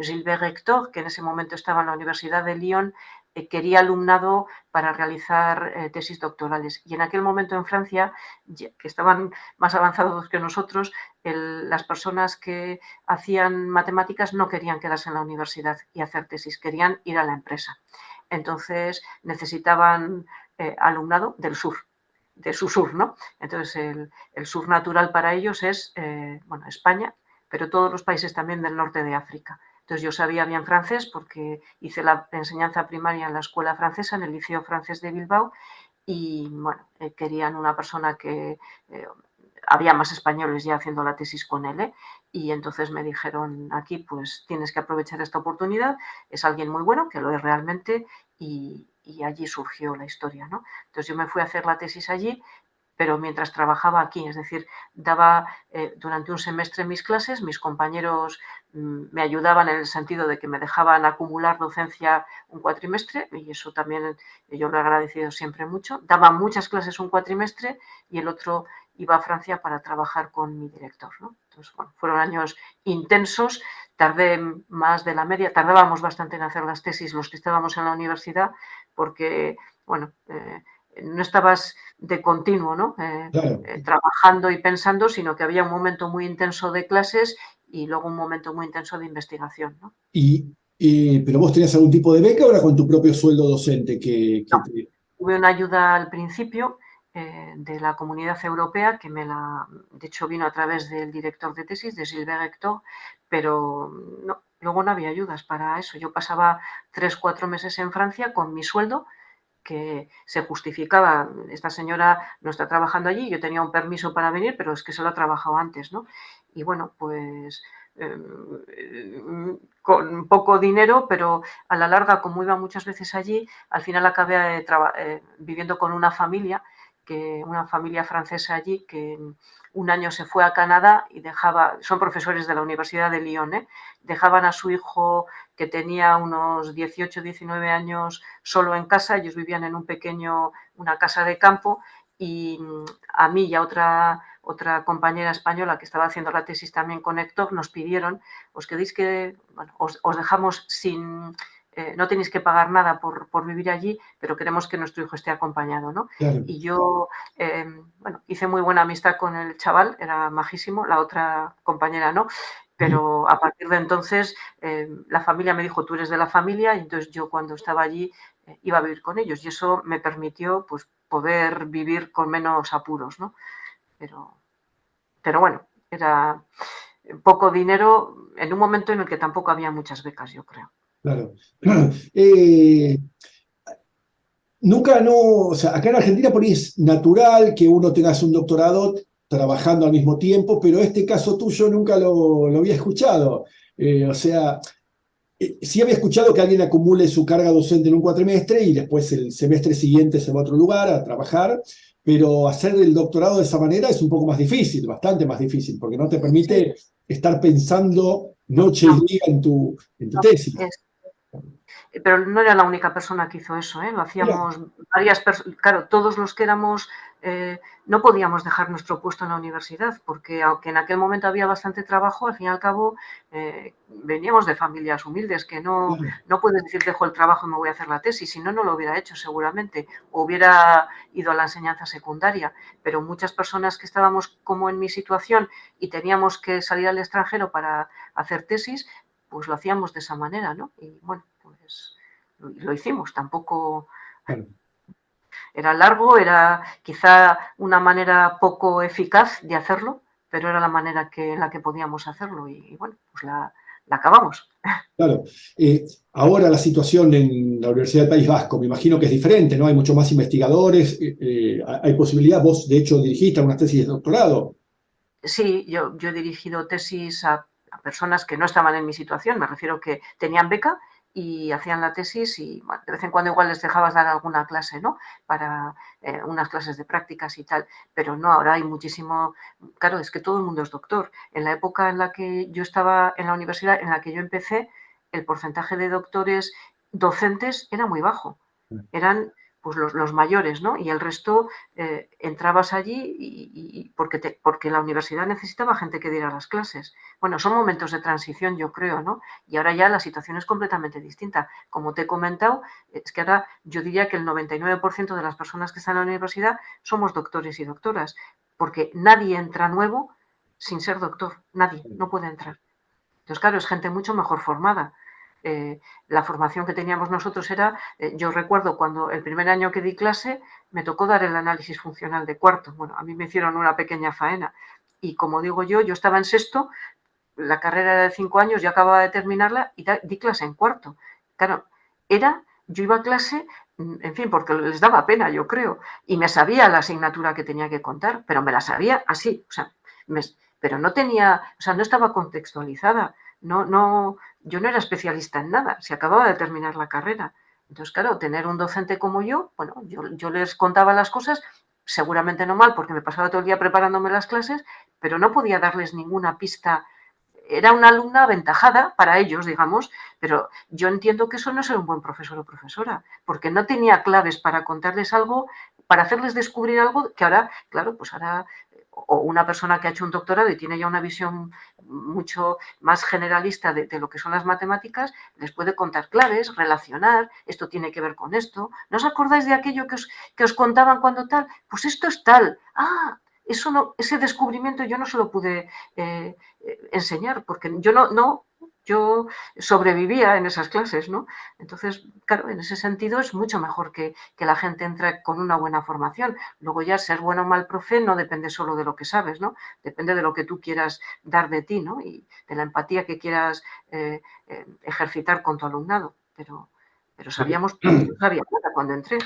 Gilbert Hector, que en ese momento estaba en la Universidad de Lyon, quería alumnado para realizar tesis doctorales. Y en aquel momento en Francia, que estaban más avanzados que nosotros, las personas que hacían matemáticas no querían quedarse en la universidad y hacer tesis, querían ir a la empresa. Entonces necesitaban alumnado del sur, de su sur, ¿no? Entonces el sur natural para ellos es, bueno, España, pero todos los países también del norte de África. Entonces yo sabía bien francés porque hice la enseñanza primaria en la escuela francesa, en el Liceo Francés de Bilbao, y bueno, querían una persona que había más españoles ya haciendo la tesis con él, y entonces me dijeron, aquí pues tienes que aprovechar esta oportunidad, es alguien muy bueno, que lo es realmente, y allí surgió la historia, ¿no? Entonces yo me fui a hacer la tesis allí, pero mientras trabajaba aquí, es decir, daba durante un semestre mis clases, mis compañeros me ayudaban en el sentido de que me dejaban acumular docencia un cuatrimestre, y eso también yo lo he agradecido siempre mucho. Daba muchas clases un cuatrimestre y el otro iba a Francia para trabajar con mi director, ¿no? Entonces, bueno, fueron años intensos, tardé más de la media, tardábamos bastante en hacer las tesis los que estábamos en la universidad, porque, bueno, no estabas de continuo, ¿no? Claro. Trabajando y pensando, sino que había un momento muy intenso de clases y luego un momento muy intenso de investigación, ¿no? ¿Pero vos tenías algún tipo de beca o era con tu propio sueldo docente No, tuve una ayuda al principio de la Comunidad Europea, que de hecho vino a través del director de tesis, de Gilbert Hector, pero no, luego no había ayudas para eso. Yo pasaba 3 o 4 meses en Francia con mi sueldo, que se justificaba, esta señora no está trabajando allí, yo tenía un permiso para venir, pero es que se lo ha trabajado antes, ¿no? Y bueno, pues con poco dinero, pero a la larga, como iba muchas veces allí, al final acabé viviendo con una familia francesa allí, que un año se fue a Canadá y son profesores de la Universidad de Lyon, dejaban a su hijo que tenía unos 18, 19 años solo en casa, ellos vivían en una casa de campo, y a mí y a otra compañera española que estaba haciendo la tesis también con Héctor, nos pidieron, os queréis que, bueno, os dejamos sin, no tenéis que pagar nada por vivir allí, pero queremos que nuestro hijo esté acompañado, ¿no? Claro. Y yo, bueno, hice muy buena amistad con el chaval, era majísimo, la otra compañera no, pero a partir de entonces la familia me dijo, tú eres de la familia, y entonces yo cuando estaba allí iba a vivir con ellos, y eso me permitió pues poder vivir con menos apuros, ¿no? Pero bueno, era poco dinero en un momento en el que tampoco había muchas becas, yo creo. Claro. Eh, Nunca no, o sea, acá en Argentina por ahí es natural que uno tenga un doctorado trabajando al mismo tiempo, pero este caso tuyo nunca lo había escuchado. O sea, sí había escuchado que alguien acumule su carga docente en un cuatrimestre y después el semestre siguiente se va a otro lugar a trabajar, pero hacer el doctorado de esa manera es un poco más difícil, bastante más difícil, porque no te Sí, permite estar pensando noche no, y día en tu no, tesis. pero no era la única persona que hizo eso, ¿eh? Lo Mira, hacíamos varias personas. Claro, todos los que éramos, no podíamos dejar nuestro puesto en la universidad, porque aunque en aquel momento había bastante trabajo, al fin y al cabo veníamos de familias humildes, que claro, no puedes decir dejo el trabajo y me voy a hacer la tesis, si no, no lo hubiera hecho seguramente, o hubiera ido a la enseñanza secundaria, pero muchas personas que estábamos como en mi situación y teníamos que salir al extranjero para hacer tesis, pues lo hacíamos de esa manera, ¿no? Y bueno, pues lo hicimos, tampoco claro. era largo, era quizá una manera poco eficaz de hacerlo, pero era la manera en la que podíamos hacerlo, y bueno, pues la acabamos. Claro. Ahora la situación en la Universidad del País Vasco, me imagino que es diferente, ¿no? Hay mucho más investigadores, hay posibilidad, vos de hecho dirigiste algunas tesis de doctorado. Sí, yo he dirigido tesis a personas que no estaban en mi situación, me refiero que tenían beca y hacían la tesis, y bueno, de vez en cuando igual les dejabas dar alguna clase, ¿no? Para unas clases de prácticas y tal, pero no, ahora hay muchísimo, claro, es que todo el mundo es doctor. En la época en la que yo estaba en la universidad, en la que yo empecé, el porcentaje de doctores docentes era muy bajo, eran pues los mayores, ¿no? Y el resto entrabas allí porque la universidad necesitaba gente que diera las clases. Bueno, son momentos de transición, yo creo, ¿no? Y ahora ya la situación es completamente distinta. Como te he comentado, es que ahora yo diría que el 99% de las personas que están en la universidad somos doctores y doctoras, porque nadie entra nuevo sin ser doctor, nadie, no puede entrar. Entonces, claro, es gente mucho mejor formada. La formación que teníamos nosotros era, yo recuerdo cuando el primer año que di clase, me tocó dar el análisis funcional de cuarto. Bueno, a mí me hicieron una pequeña faena. Y como digo yo estaba en sexto, la carrera era de 5 años, yo acababa de terminarla y di clase en cuarto. Claro, yo iba a clase, en fin, porque les daba pena, yo creo, y me sabía la asignatura que tenía que contar, pero me la sabía así, o sea, pero no tenía, o sea, no estaba contextualizada, yo no era especialista en nada, se acababa de terminar la carrera. Entonces, claro, tener un docente como yo, bueno, yo les contaba las cosas, seguramente no mal, porque me pasaba todo el día preparándome las clases, pero no podía darles ninguna pista. Era una alumna aventajada para ellos, digamos, pero yo entiendo que eso no es ser un buen profesor o profesora, porque no tenía claves para contarles algo, para hacerles descubrir algo que ahora, claro, pues ahora, o una persona que ha hecho un doctorado y tiene ya una visión mucho más generalista de lo que son las matemáticas, les puede contar claves, relacionar, esto tiene que ver con esto. ¿No os acordáis de aquello que os contaban cuando tal? Pues esto es tal. Ah, eso no, ese descubrimiento yo no se lo pude enseñar, porque yo sobrevivía en esas clases, ¿no? Entonces, claro, en ese sentido es mucho mejor que la gente entre con una buena formación. Luego ya ser bueno o mal profe no depende solo de lo que sabes, ¿no? Depende de lo que tú quieras dar de ti, ¿no? Y de la empatía que quieras ejercitar con tu alumnado. Pero sabíamos, yo no sabía nada cuando entré.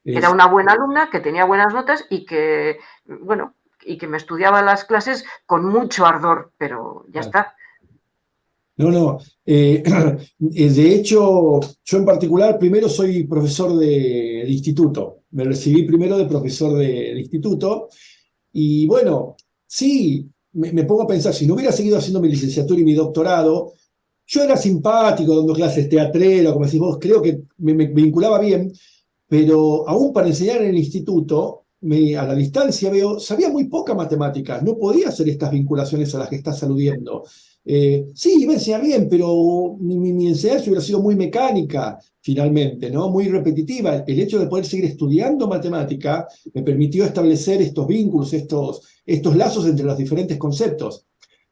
Era Es, una buena alumna que tenía buenas notas y que, bueno, y que me estudiaba las clases con mucho ardor, pero ya está. no, no. De hecho, yo en particular primero soy profesor de instituto. Me recibí primero de profesor de instituto. Y bueno, sí, me pongo a pensar, si no hubiera seguido haciendo mi licenciatura y mi doctorado, yo era simpático dando clases teatreras, como decís vos, creo que me vinculaba bien, pero aún para enseñar en el instituto, a la distancia veo, sabía muy poca matemática, no podía hacer estas vinculaciones a las que estás aludiendo. Sí, iba a enseñar bien, pero mi enseñanza hubiera sido muy mecánica, finalmente, ¿no? Muy repetitiva. El hecho de poder seguir estudiando matemática me permitió establecer estos vínculos, estos lazos entre los diferentes conceptos.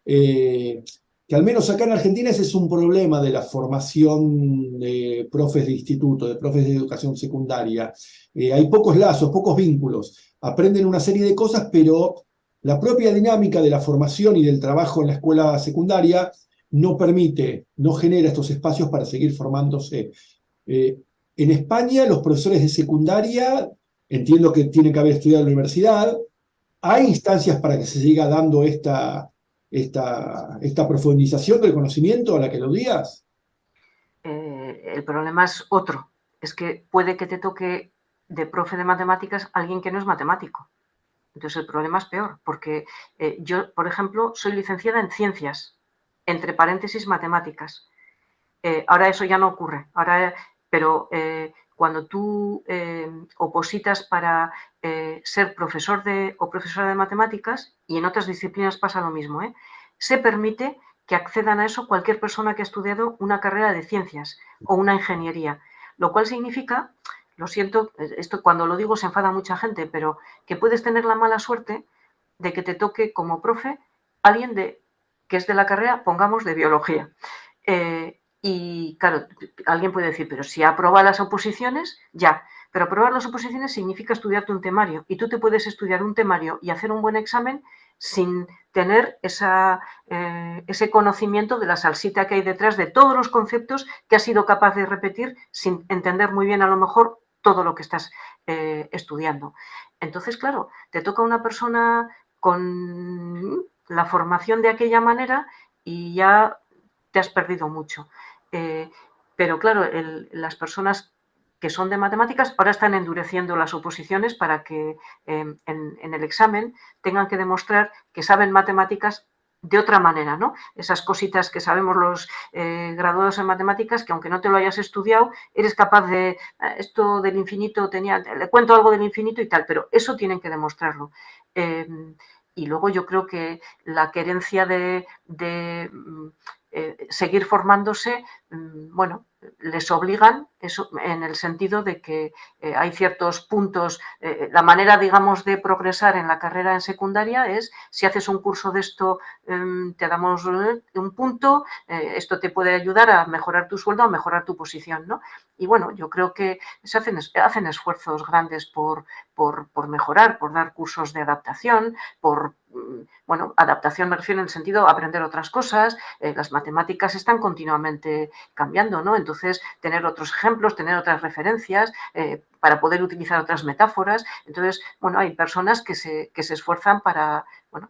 Eh, que al menos acá en Argentina ese es un problema de la formación de profes de instituto, de profes de educación secundaria. Hay pocos lazos, pocos vínculos. Aprenden una serie de cosas, pero la propia dinámica de la formación y del trabajo en la escuela secundaria no permite, no genera estos espacios para seguir formándose. Eh, en España, los profesores de secundaria, entiendo que tienen que haber estudiado en la universidad, hay instancias para que se siga dando esta profundización del conocimiento a la que lo digas. El problema es otro, es que puede que te toque de profe de matemáticas alguien que no es matemático. Entonces el problema es peor, porque yo, por ejemplo, soy licenciada en ciencias, entre paréntesis matemáticas. Ahora eso ya no ocurre, pero cuando tú opositas para ser profesor o profesora de matemáticas, y en otras disciplinas pasa lo mismo, se permite que accedan a eso cualquier persona que ha estudiado una carrera de ciencias o una ingeniería, lo cual significa, lo siento, esto cuando lo digo se enfada mucha gente, pero que puedes tener la mala suerte de que te toque como profe alguien que es de la carrera, pongamos, de biología. Y claro, alguien puede decir, pero si aprueba las oposiciones, ya. Pero aprobar las oposiciones significa estudiarte un temario. Y tú te puedes estudiar un temario y hacer un buen examen sin tener ese conocimiento de la salsita que hay detrás de todos los conceptos que has sido capaz de repetir sin entender muy bien a lo mejor todo lo que estás estudiando. Entonces, claro, te toca una persona con la formación de aquella manera y ya te has perdido mucho. Pero claro, las personas que son de matemáticas ahora están endureciendo las oposiciones para que en el examen tengan que demostrar que saben matemáticas de otra manera, ¿no? Esas cositas que sabemos los graduados en matemáticas, que aunque no te lo hayas estudiado, eres capaz de, esto del infinito le cuento algo del infinito y tal, pero eso tienen que demostrarlo. Y luego yo creo que la querencia de seguir formándose, bueno, les obligan, eso, en el sentido de que hay ciertos puntos, la manera, digamos, de progresar en la carrera en secundaria es, si haces un curso de esto, te damos un punto, esto te puede ayudar a mejorar tu sueldo, a mejorar tu posición, ¿no? Y bueno, yo creo que se hacen esfuerzos grandes por mejorar, por dar cursos de adaptación, bueno, adaptación me refiero en el sentido de aprender otras cosas, las matemáticas están continuamente cambiando, ¿no? Entonces, tener otros ejemplos, tener otras referencias, para poder utilizar otras metáforas. Entonces, bueno, hay personas que se esfuerzan para, bueno,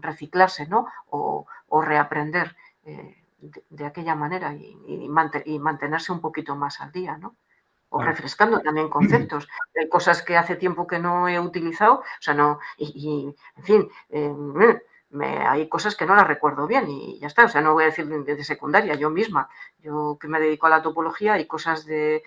reciclarse, ¿no? O reaprender de aquella manera y mantenerse un poquito más al día, ¿no? O refrescando también conceptos. Hay cosas que hace tiempo que no he utilizado, o sea, no, en fin, hay cosas que no las recuerdo bien y ya está, o sea, no voy a decir de secundaria, yo misma, yo que me dedico a la topología, hay cosas de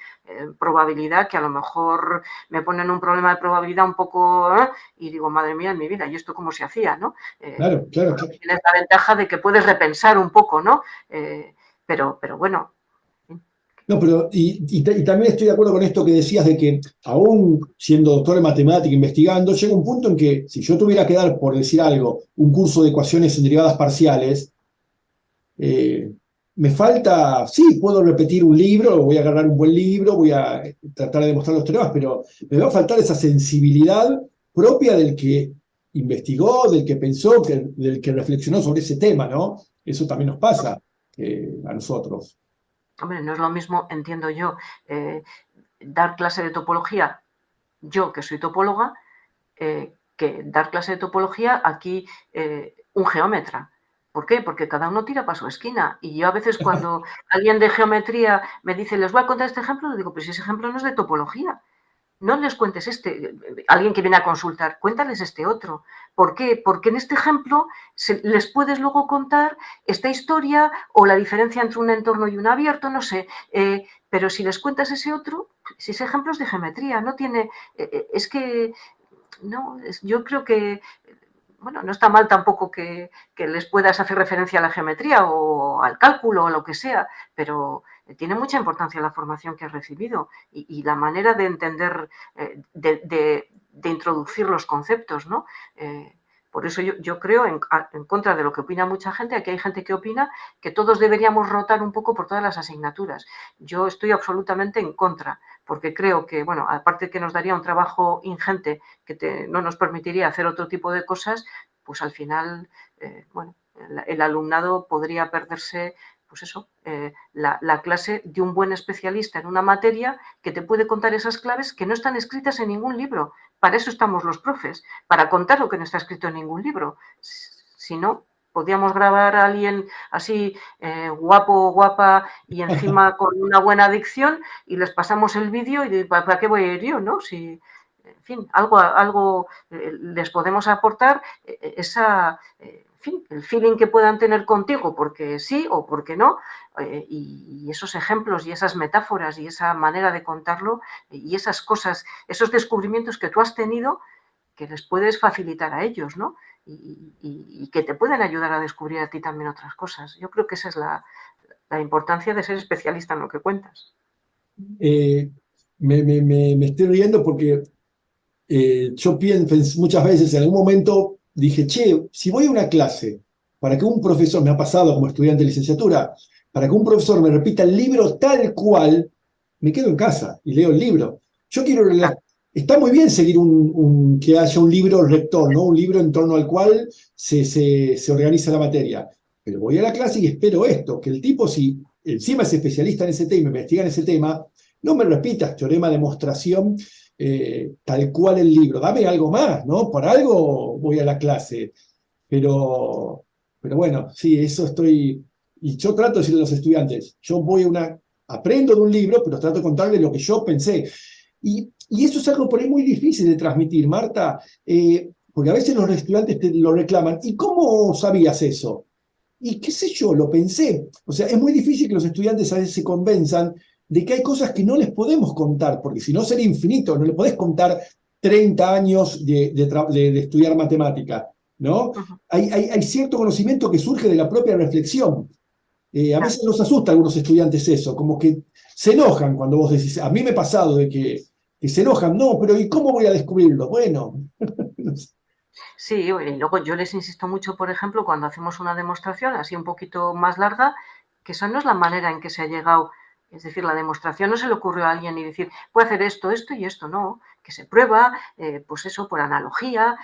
probabilidad que a lo mejor me ponen un problema de probabilidad un poco, y digo, madre mía, en mi vida, ¿y esto cómo se hacía, no? Claro, claro. Tienes la ventaja de que puedes repensar un poco, ¿no? Pero bueno. No, pero y también estoy de acuerdo con esto que decías de que aún siendo doctor en matemática, investigando, llega un punto en que si yo tuviera que dar, por decir algo, un curso de ecuaciones en derivadas parciales, eh, me falta, sí, puedo repetir un libro, voy a agarrar un buen libro, voy a tratar de demostrar los teoremas, pero me va a faltar esa sensibilidad propia del que investigó, del que pensó, del que reflexionó sobre ese tema, ¿no? Eso también nos pasa a nosotros. Hombre, no es lo mismo, entiendo yo, dar clase de topología, yo que soy topóloga, que dar clase de topología aquí un geómetra. ¿Por qué? Porque cada uno tira para su esquina. Y yo a veces cuando alguien de geometría me dice, les voy a contar este ejemplo, le digo, pero si ese ejemplo no es de topología. No les cuentes alguien que viene a consultar, cuéntales este otro. ¿Por qué? Porque en este ejemplo les puedes luego contar esta historia o la diferencia entre un entorno y un abierto, no sé. Pero si les cuentas ese otro, si ese ejemplo es de geometría, no tiene. Es que. No, yo creo que. Bueno, no está mal tampoco que les puedas hacer referencia a la geometría o al cálculo o lo que sea, pero tiene mucha importancia la formación que has recibido y la manera de entender, de introducir los conceptos, ¿no? Por eso yo creo, en contra de lo que opina mucha gente, aquí hay gente que opina que todos deberíamos rotar un poco por todas las asignaturas. Yo estoy absolutamente en contra, porque creo que, bueno, aparte que nos daría un trabajo ingente que no nos permitiría hacer otro tipo de cosas, pues al final, bueno, el alumnado podría perderse, pues eso, la clase de un buen especialista en una materia que te puede contar esas claves que no están escritas en ningún libro. Para eso estamos los profes, para contar lo que no está escrito en ningún libro. Si no, podíamos grabar a alguien así guapo o guapa y encima con una buena dicción y les pasamos el vídeo y ¿para qué voy a ir yo, no? Si, en fin, algo les podemos aportar esa, en fin, el feeling que puedan tener contigo porque sí o porque no, y esos ejemplos y esas metáforas y esa manera de contarlo y esas cosas, esos descubrimientos que tú has tenido que les puedes facilitar a ellos, ¿no? Y que te pueden ayudar a descubrir a ti también otras cosas. Yo creo que esa es la importancia de ser especialista en lo que cuentas. Eh, me estoy riendo porque yo pienso muchas veces, en algún momento dije, che, si voy a una clase para que un profesor, me ha pasado como estudiante de licenciatura, para que un profesor me repita el libro tal cual, me quedo en casa y leo el libro. Yo quiero, está muy bien seguir que haya un libro rector, ¿no? Un libro en torno al cual se organiza la materia. Pero voy a la clase y espero esto, que el tipo, si encima es especialista en ese tema, investiga en ese tema, no me repitas teorema, demostración, tal cual el libro. Dame algo más, ¿no? Por algo voy a la clase. Pero bueno, sí, eso estoy. Y yo trato de decirle a los estudiantes, yo voy aprendo de un libro, pero trato de contarles lo que yo pensé. Y eso es algo por ahí muy difícil de transmitir, Marta, porque a veces los estudiantes te lo reclaman. ¿Y cómo sabías eso? y qué sé yo, lo pensé. O sea, es muy difícil que los estudiantes a veces se convenzan de que hay cosas que no les podemos contar, porque si no sería infinito, no le podés contar 30 años de estudiar matemática, ¿no? Ujú. Hay cierto conocimiento que surge de la propia reflexión. A Claro. veces nos asusta a algunos estudiantes eso, como que se enojan cuando vos decís, a mí me ha pasado de que se enojan, no, pero ¿y cómo voy a descubrirlo? Bueno, no sé. Sí, y luego yo les insisto mucho, por ejemplo, cuando hacemos una demostración así un poquito más larga, que esa no es la manera en que se ha llegado. Es decir, la demostración no se le ocurrió a alguien y decir, puede hacer esto, esto y esto, no, que se prueba, pues eso, por analogía,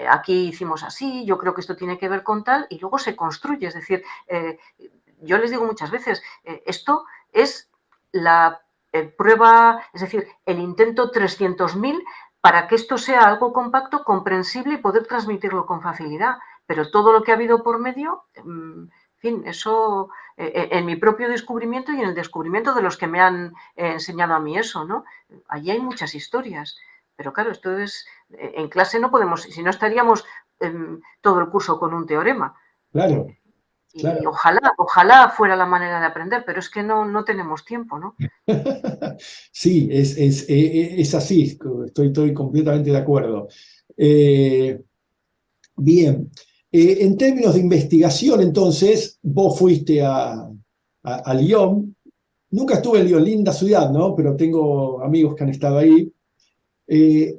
aquí hicimos así, yo creo que esto tiene que ver con tal, y luego se construye. Es decir, yo les digo muchas veces, esto es la prueba, es decir, el intento 300.000 para que esto sea algo compacto, comprensible y poder transmitirlo con facilidad. Pero todo lo que ha habido por medio, en fin, eso en mi propio descubrimiento y en el descubrimiento de los que me han enseñado a mí eso, ¿no? Allí hay muchas historias. Pero claro, esto es, en clase no podemos, si no estaríamos todo el curso con un teorema. Claro, Eh, y claro. ojalá fuera la manera de aprender, pero es que no tenemos tiempo, ¿no? Sí, es así, estoy completamente de acuerdo. Eh, Bien, en términos de investigación, entonces, vos fuiste a Lyon. Nunca estuve en Lyon, linda ciudad, ¿no? Pero tengo amigos que han estado ahí. Eh,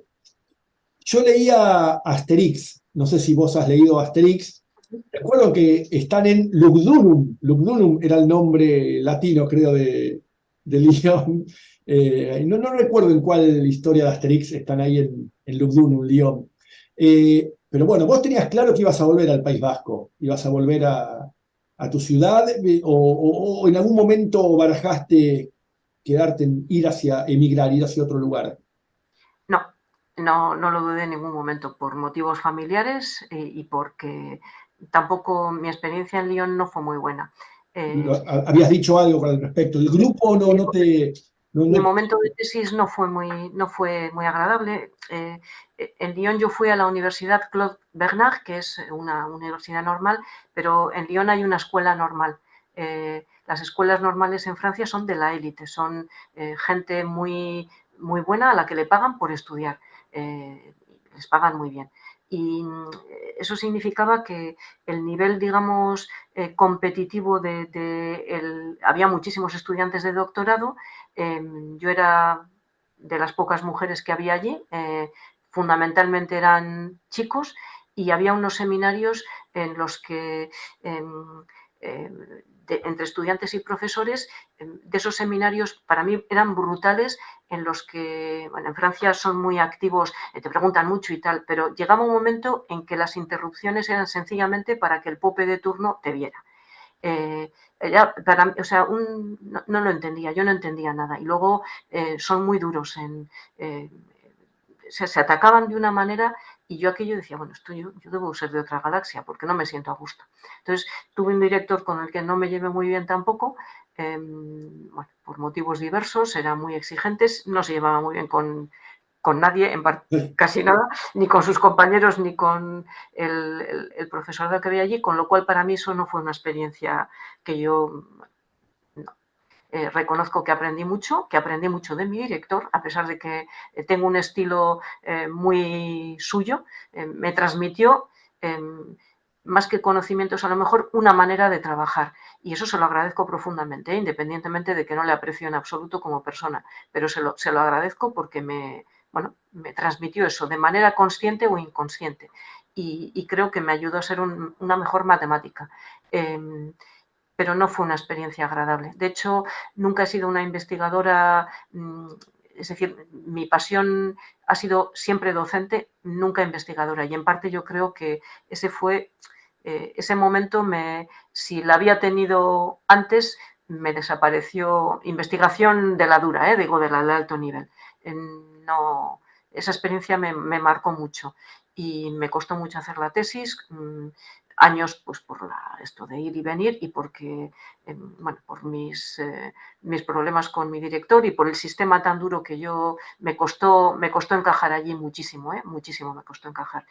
yo leía Asterix, no sé si vos has leído Asterix. Recuerdo que están en Lugdunum. Lugdunum era el nombre latino, creo, de Lyon. No recuerdo en cuál historia de Asterix están ahí en Lugdunum, Lyon. Pero bueno, vos tenías claro que ibas a volver al País Vasco, ibas a volver a tu ciudad, o en algún momento barajaste quedarte ir hacia, emigrar, ir hacia otro lugar. No, no lo dudé en ningún momento, por motivos familiares y porque tampoco mi experiencia en Lyon no fue muy buena. Eh, Habías dicho algo al respecto. ¿El sí, grupo no te... mi no momento de tesis no fue muy agradable. En Lyon yo fui a la Universidad Claude Bernard, que es una universidad normal, pero en Lyon hay una escuela normal. Las escuelas normales en Francia son de la élite, son gente muy, muy buena a la que le pagan por estudiar. Les pagan muy bien. Y eso significaba que el nivel, digamos, competitivo había muchísimos estudiantes de doctorado. Yo era de las pocas mujeres que había allí, fundamentalmente eran chicos, y había unos seminarios en los que entre estudiantes y profesores, de esos seminarios para mí eran brutales, en los que, bueno, en Francia son muy activos, te preguntan mucho y tal, pero llegaba un momento en que las interrupciones eran sencillamente para que el pope de turno te viera. O sea, no lo entendía, yo no entendía nada. Y luego son muy duros eh, se atacaban de una manera, y yo aquello decía, bueno, yo debo ser de otra galaxia porque no me siento a gusto. Entonces tuve un director con el que no me llevé muy bien tampoco, bueno, por motivos diversos, eran muy exigentes, no se llevaba muy bien con nadie, casi nada, ni con sus compañeros, ni con el profesor que había allí, con lo cual para mí eso no fue una experiencia que yo no. Reconozco que aprendí mucho de mi director, a pesar de que tengo un estilo muy suyo, me transmitió más que conocimientos, a lo mejor una manera de trabajar. Y eso se lo agradezco profundamente, independientemente de que no le aprecio en absoluto como persona, pero se lo agradezco porque me transmitió eso de manera consciente o inconsciente. Y creo que me ayudó a ser una mejor matemática. Pero no fue una experiencia agradable. De hecho, nunca he sido una investigadora, es decir, mi pasión ha sido siempre docente, nunca investigadora. Y en parte yo creo que ese momento, si la había tenido antes, me desapareció investigación de la dura, digo, de la de alto nivel. No, esa experiencia me marcó mucho y me costó mucho hacer la tesis. años pues por esto de ir y venir y porque, bueno, por mis problemas con mi director y por el sistema tan duro que yo me costó encajar allí muchísimo, muchísimo me costó encajar.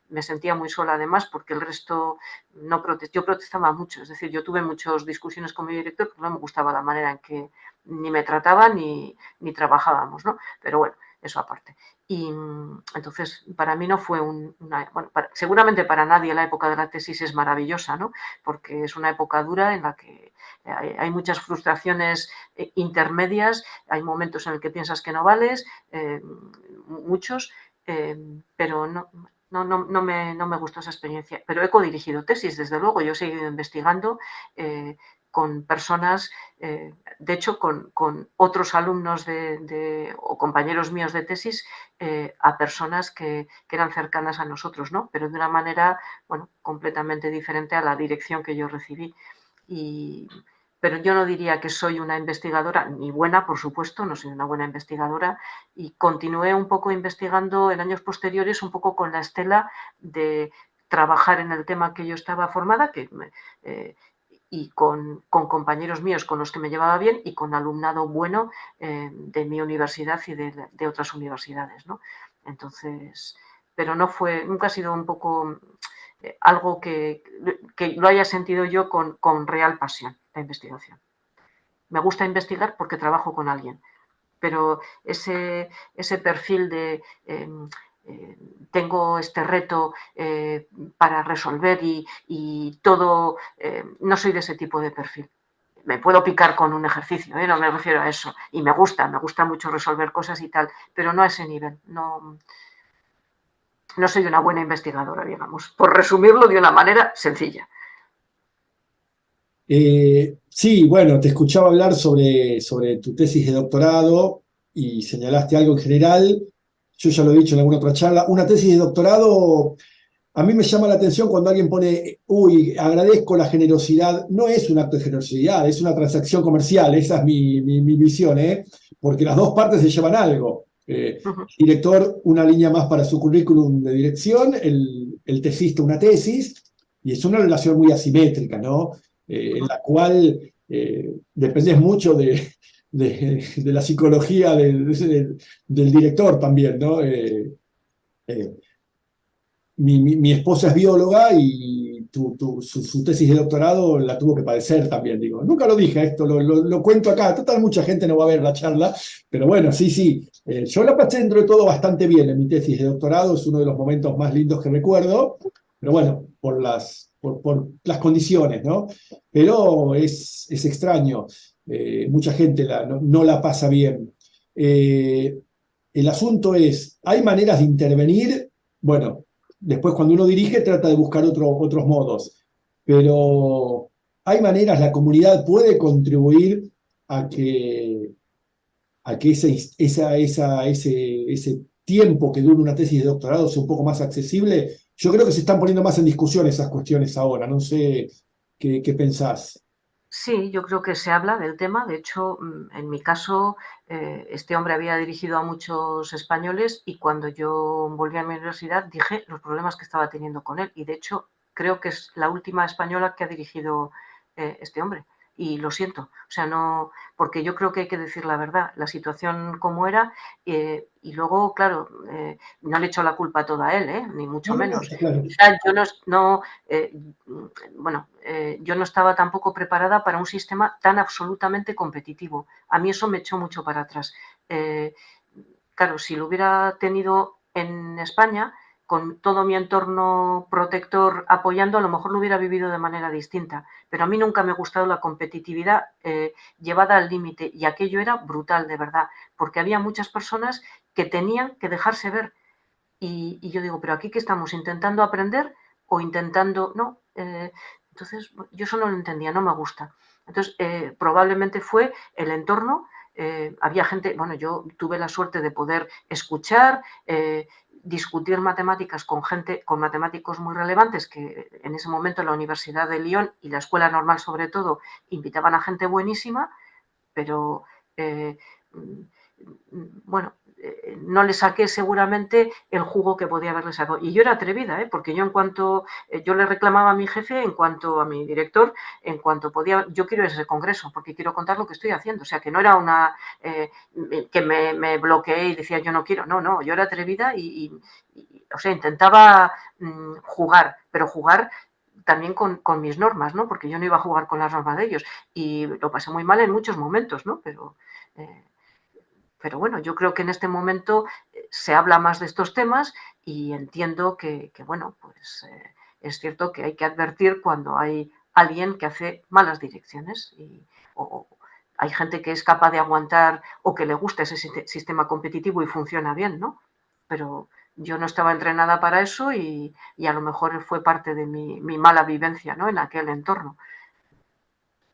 Me sentía muy sola además porque el resto no yo protestaba mucho, es decir, yo tuve muchas discusiones con mi director porque no me gustaba la manera en que ni me trataba ni trabajábamos, ¿no? Pero bueno, eso aparte. Y entonces, para mí no fue seguramente para nadie la época de la tesis es maravillosa, ¿no? Porque es una época dura en la que hay muchas frustraciones intermedias, hay momentos en el que piensas que no vales, muchos, pero no me gustó esa experiencia. Pero he codirigido tesis, desde luego, yo he seguido investigando con personas, de hecho, con otros alumnos o compañeros míos de tesis, a personas que eran cercanas a nosotros, ¿no? Pero de una manera, bueno, completamente diferente a la dirección que yo recibí. Pero yo no diría que soy una investigadora, ni buena, por supuesto, no soy una buena investigadora, y continué un poco investigando en años posteriores, un poco con la estela de trabajar en el tema que yo estaba formada, y con compañeros míos con los que me llevaba bien y con alumnado bueno de mi universidad y de otras universidades, ¿no? Entonces, pero nunca ha sido un poco algo que lo haya sentido yo con real pasión, la investigación. Me gusta investigar porque trabajo con alguien, pero ese perfil de tengo este reto para resolver y todo, no soy de ese tipo de perfil. Me puedo picar con un ejercicio, no me refiero a eso, y me gusta mucho resolver cosas y tal, pero no a ese nivel, no soy una buena investigadora, digamos, por resumirlo de una manera sencilla. Sí, bueno, te escuchaba hablar sobre tu tesis de doctorado y señalaste algo en general. Yo ya lo he dicho en alguna otra charla. Una tesis de doctorado, a mí me llama la atención cuando alguien pone, uy, agradezco la generosidad. No es un acto de generosidad, es una transacción comercial. Esa es mi visión, ¿eh? Porque las dos partes se llevan algo. Director, una línea más para su currículum de dirección, el tesista, una tesis, y es una relación muy asimétrica, ¿no? En la cual dependes mucho de la psicología del director también, ¿no? Eh, mi esposa es bióloga y su tesis de doctorado la tuvo que padecer también, digo. Nunca lo dije esto, lo cuento acá. Total, mucha gente no va a ver la charla, pero bueno, sí. Yo la pasé dentro de todo bastante bien en mi tesis de doctorado, es uno de los momentos más lindos que recuerdo, pero bueno, por las condiciones, ¿no? Pero es extraño, mucha gente no la pasa bien. El asunto es, ¿hay maneras de intervenir? Bueno, después cuando uno dirige trata de buscar otros modos, pero hay maneras, la comunidad puede contribuir a que ese tiempo que dura una tesis de doctorado sea un poco más accesible. Yo creo que se están poniendo más en discusión esas cuestiones ahora, no sé qué pensás. Sí, yo creo que se habla del tema. De hecho, en mi caso, este hombre había dirigido a muchos españoles y cuando yo volví a mi universidad dije los problemas que estaba teniendo con él. Y de hecho, creo que es la última española que ha dirigido este hombre. Y lo siento, o sea, no, porque yo creo que hay que decir la verdad, la situación como era, y luego, claro, no le echo la culpa toda a él, ni mucho No, menos. está claro. Quizás yo no estaba tampoco preparada para un sistema tan absolutamente competitivo. A mí eso me echó mucho para atrás. Claro, si lo hubiera tenido en España, con todo mi entorno protector apoyando, a lo mejor lo hubiera vivido de manera distinta. Pero a mí nunca me ha gustado la competitividad llevada al límite y aquello era brutal, de verdad, porque había muchas personas que tenían que dejarse ver. Y yo digo, pero aquí que estamos intentando aprender o intentando, no. Entonces, yo eso no lo entendía, no me gusta. Entonces, probablemente fue el entorno. Había gente, bueno, yo tuve la suerte de poder escuchar, discutir matemáticas con gente, con matemáticos muy relevantes que en ese momento la Universidad de Lyon y la Escuela Normal sobre todo invitaban a gente buenísima, pero bueno, no le saqué seguramente el jugo que podía haberle sacado. Y yo era atrevida, porque yo en cuanto, yo le reclamaba a mi jefe, en cuanto a mi director, en cuanto podía, yo quiero ese congreso, porque quiero contar lo que estoy haciendo. O sea, que no era una, que me bloqueé y decía yo no quiero, no, yo era atrevida o sea, intentaba jugar, pero jugar también con mis normas, ¿no? Porque yo no iba a jugar con las normas de ellos. Y lo pasé muy mal en muchos momentos, ¿no? Pero bueno, yo creo que en este momento se habla más de estos temas y entiendo que bueno, pues es cierto que hay que advertir cuando hay alguien que hace malas direcciones o hay gente que es capaz de aguantar o que le gusta ese sistema competitivo y funciona bien, ¿no? Pero yo no estaba entrenada para eso y a lo mejor fue parte de mi mala vivencia, ¿no? En aquel entorno,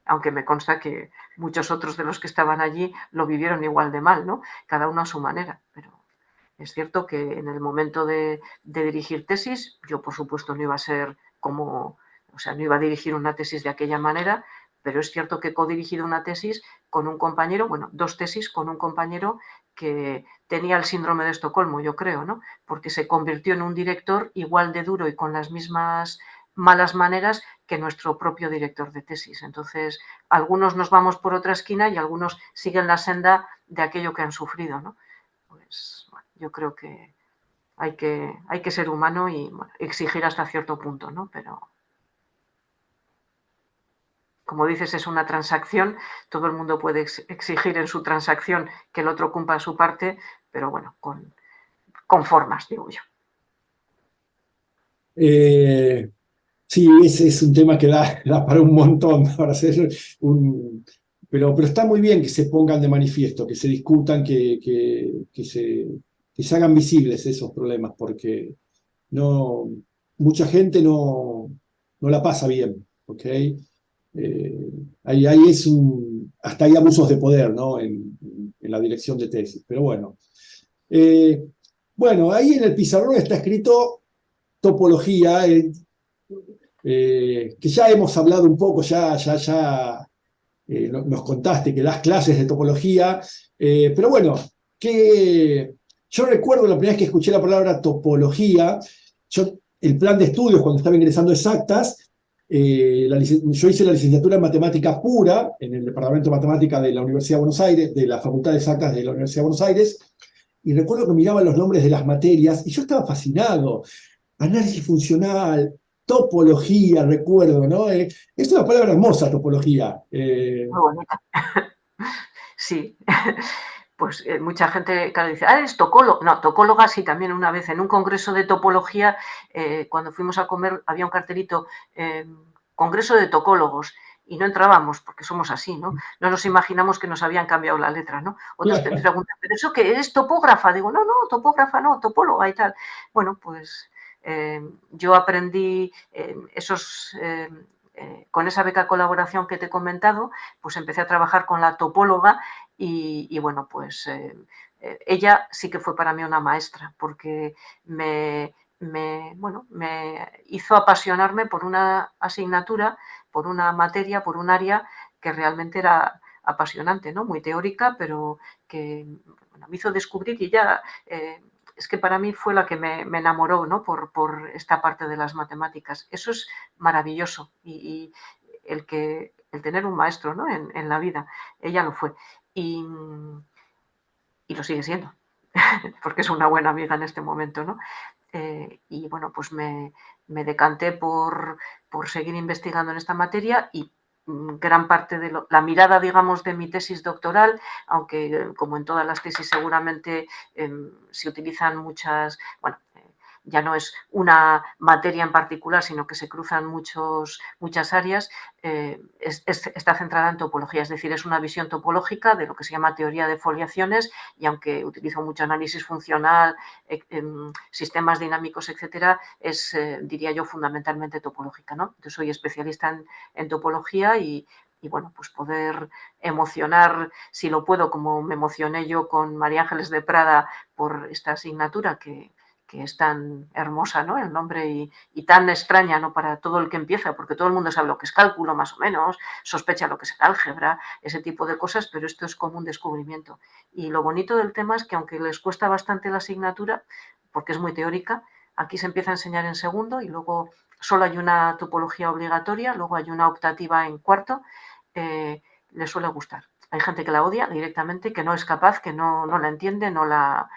aunque me consta que muchos otros de los que estaban allí lo vivieron igual de mal, ¿no? Cada uno a su manera, pero es cierto que en el momento de dirigir tesis, yo por supuesto no iba a ser como, o sea, no iba a dirigir una tesis de aquella manera, pero es cierto que he codirigido una tesis con un compañero, bueno, dos tesis con un compañero que tenía el síndrome de Estocolmo, yo creo, ¿no? Porque se convirtió en un director igual de duro y con las mismas malas maneras que nuestro propio director de tesis. Entonces, algunos nos vamos por otra esquina y algunos siguen la senda de aquello que han sufrido, ¿no? Pues bueno, yo creo que hay que ser humano y bueno, exigir hasta cierto punto, ¿no? Pero como dices, es una transacción, todo el mundo puede exigir en su transacción que el otro cumpla su parte, pero bueno, con formas, digo yo. Sí, ese es un tema que da para un montón, para hacer un... pero está muy bien que se pongan de manifiesto, que se discutan, que se hagan visibles esos problemas, porque no, mucha gente no la pasa bien, ¿ok? Ahí es hasta hay abusos de poder, ¿no? En la dirección de tesis, pero bueno. Eh, bueno, ahí en el pizarrón está escrito topología, que ya hemos hablado un poco, nos contaste que das clases de topología, pero bueno, yo recuerdo la primera vez que escuché la palabra topología, el plan de estudios cuando estaba ingresando exactas, yo hice la licenciatura en matemática pura en el departamento de matemática de la Universidad de Buenos Aires, de la Facultad de Exactas de la Universidad de Buenos Aires, y recuerdo que miraba los nombres de las materias y yo estaba fascinado. Análisis funcional, topología, recuerdo, ¿no? Es una palabra hermosa, topología. Muy bonita. Sí, pues mucha gente, claro, dice, ¿eres tocólogo? No, tocóloga sí, también una vez en un congreso de topología, cuando fuimos a comer, había un cartelito, congreso de tocólogos, y no entrábamos, porque somos así, ¿no? No nos imaginamos que nos habían cambiado la letra, ¿no? Otros te preguntan, ¿pero eso qué es topógrafa? Digo, no, topógrafa no, topóloga y tal. Bueno, pues yo aprendí esos... con esa beca colaboración que te he comentado, pues empecé a trabajar con la topóloga y bueno, pues ella sí que fue para mí una maestra, porque bueno, me hizo apasionarme por una asignatura, por una materia, por un área que realmente era apasionante, ¿no? Muy teórica, pero que bueno, me hizo descubrir y ya es que para mí fue la que me enamoró, ¿no? Por esta parte de las matemáticas. Eso es maravilloso y el tener un maestro, ¿no? En la vida. Ella lo fue. Y, y lo sigue siendo, porque es una buena amiga en este momento, ¿no? Y bueno, pues me decanté por seguir investigando en esta materia y gran parte de la mirada, digamos, de mi tesis doctoral, aunque como en todas las tesis seguramente se utilizan muchas, bueno, ya no es una materia en particular, sino que se cruzan muchas áreas, está centrada en topología, es decir, es una visión topológica de lo que se llama teoría de foliaciones y aunque utilizo mucho análisis funcional, sistemas dinámicos, etcétera, es, diría yo, fundamentalmente topológica, ¿no? Yo soy especialista en topología y bueno, pues poder emocionar, si lo puedo, como me emocioné yo con María Ángeles de Prada por esta asignatura, que que es tan hermosa, ¿no? El nombre y tan extraña, ¿no? Para todo el que empieza, porque todo el mundo sabe lo que es cálculo, más o menos, sospecha lo que es el álgebra, ese tipo de cosas, pero esto es como un descubrimiento. Y lo bonito del tema es que aunque les cuesta bastante la asignatura, porque es muy teórica, aquí se empieza a enseñar en segundo y luego solo hay una topología obligatoria, luego hay una optativa en cuarto, les suele gustar. Hay gente que la odia directamente, que no es capaz, que no la entiende, no la...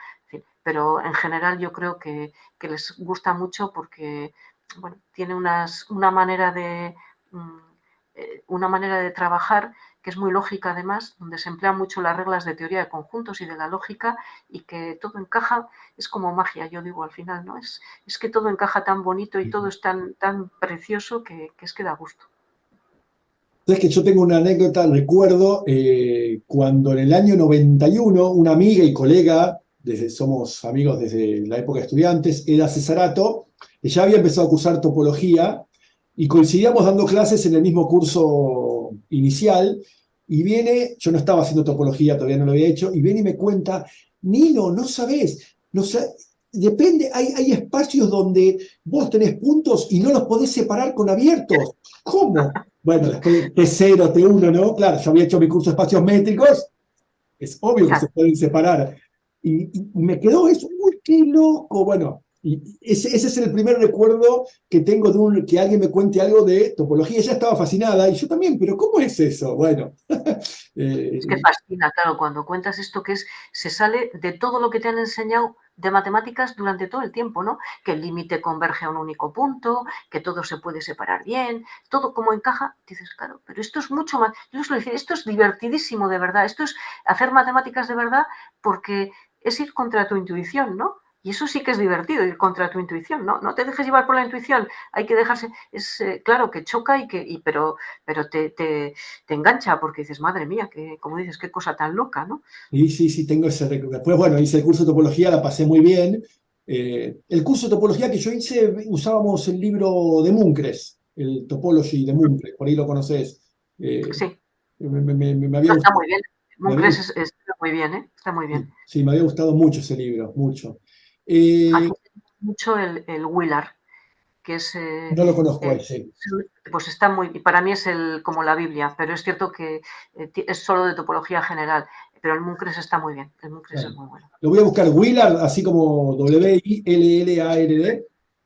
Pero en general yo creo que les gusta mucho porque bueno, tiene una manera de trabajar que es muy lógica además, donde se emplean mucho las reglas de teoría de conjuntos y de la lógica y que todo encaja, es como magia, yo digo al final, ¿no? Es que todo encaja tan bonito y todo es tan precioso que es que da gusto. Sabes que yo tengo una anécdota, recuerdo cuando en el año 91 una amiga y colega, somos amigos desde la época de estudiantes, Eda Cesarato, ella había empezado a cursar topología y coincidíamos dando clases en el mismo curso inicial y viene, yo no estaba haciendo topología, todavía no lo había hecho, y viene y me cuenta, Nino, no sabés, no depende, hay espacios donde vos tenés puntos y no los podés separar con abiertos. ¿Cómo? Bueno, después T0, T1, ¿no? Claro, yo había hecho mi curso de espacios métricos, es obvio que se Claro. pueden separar. Y me quedó eso, uy, qué loco. Bueno, y ese es el primer recuerdo que tengo de que alguien me cuente algo de topología. Ella estaba fascinada y yo también, pero ¿cómo es eso? Bueno. Es que fascina, claro, cuando cuentas esto que se sale de todo lo que te han enseñado de matemáticas durante todo el tiempo, ¿no? Que el límite converge a un único punto, que todo se puede separar bien, todo como encaja, dices, claro, pero esto es mucho más, yo suelo decir, esto es divertidísimo de verdad, esto es hacer matemáticas de verdad porque es ir contra tu intuición, ¿no? Y eso sí que es divertido, ir contra tu intuición, ¿no? No te dejes llevar por la intuición, hay que dejarse, es claro que choca pero te engancha porque dices, madre mía, que, como dices, qué cosa tan loca, ¿no? Sí, sí, sí, tengo ese recuerdo. Después, bueno, hice el curso de topología, la pasé muy bien. El curso de topología que yo hice, usábamos el libro de Munkres, el Topology de Munkres, por ahí lo conoces. Eh, Sí, me no, había está gustado, muy bien. me había, Monclés está muy bien, ¿eh? Está muy bien. sí, me había gustado mucho ese libro, mucho. Aquí Eh, tenemos mucho el Willard, que es, no lo conozco a ese. pues está muy, para mí es como la Biblia, pero es cierto que es solo de topología general, pero el Muncres está muy bien, el Muncres es Claro. muy bueno. Lo voy a buscar, Willard, así como Willard.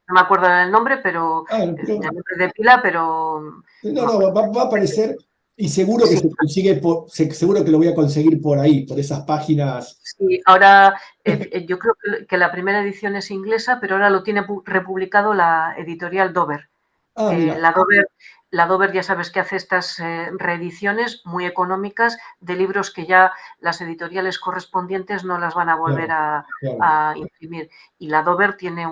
No me acuerdo del nombre, pero Ah, el pero nombre de pila, pero no no, me no, acuerdo. va a aparecer y seguro que Sí, se consigue, seguro que lo voy a conseguir por ahí, por esas páginas. sí, ahora yo creo que la primera edición es inglesa, pero ahora lo tiene republicado la editorial Dover. Ah, Eh, mira, la, Dover, la Dover ya sabes que hace estas reediciones muy económicas de libros que ya las editoriales correspondientes no las van a volver claro, claro, a imprimir. Y la Dover tiene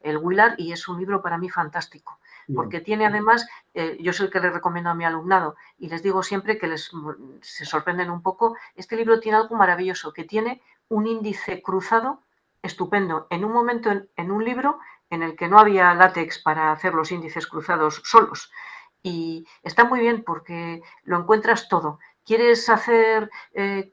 el Willard y es un libro para mí fantástico, bien. porque tiene además, yo soy el que le recomiendo a mi alumnado y les digo siempre que se sorprenden un poco, este libro tiene algo maravilloso, que tiene un índice cruzado estupendo. En un momento en un libro en el que no había látex para hacer los índices cruzados solos. Y está muy bien porque lo encuentras todo. ¿Quieres hacer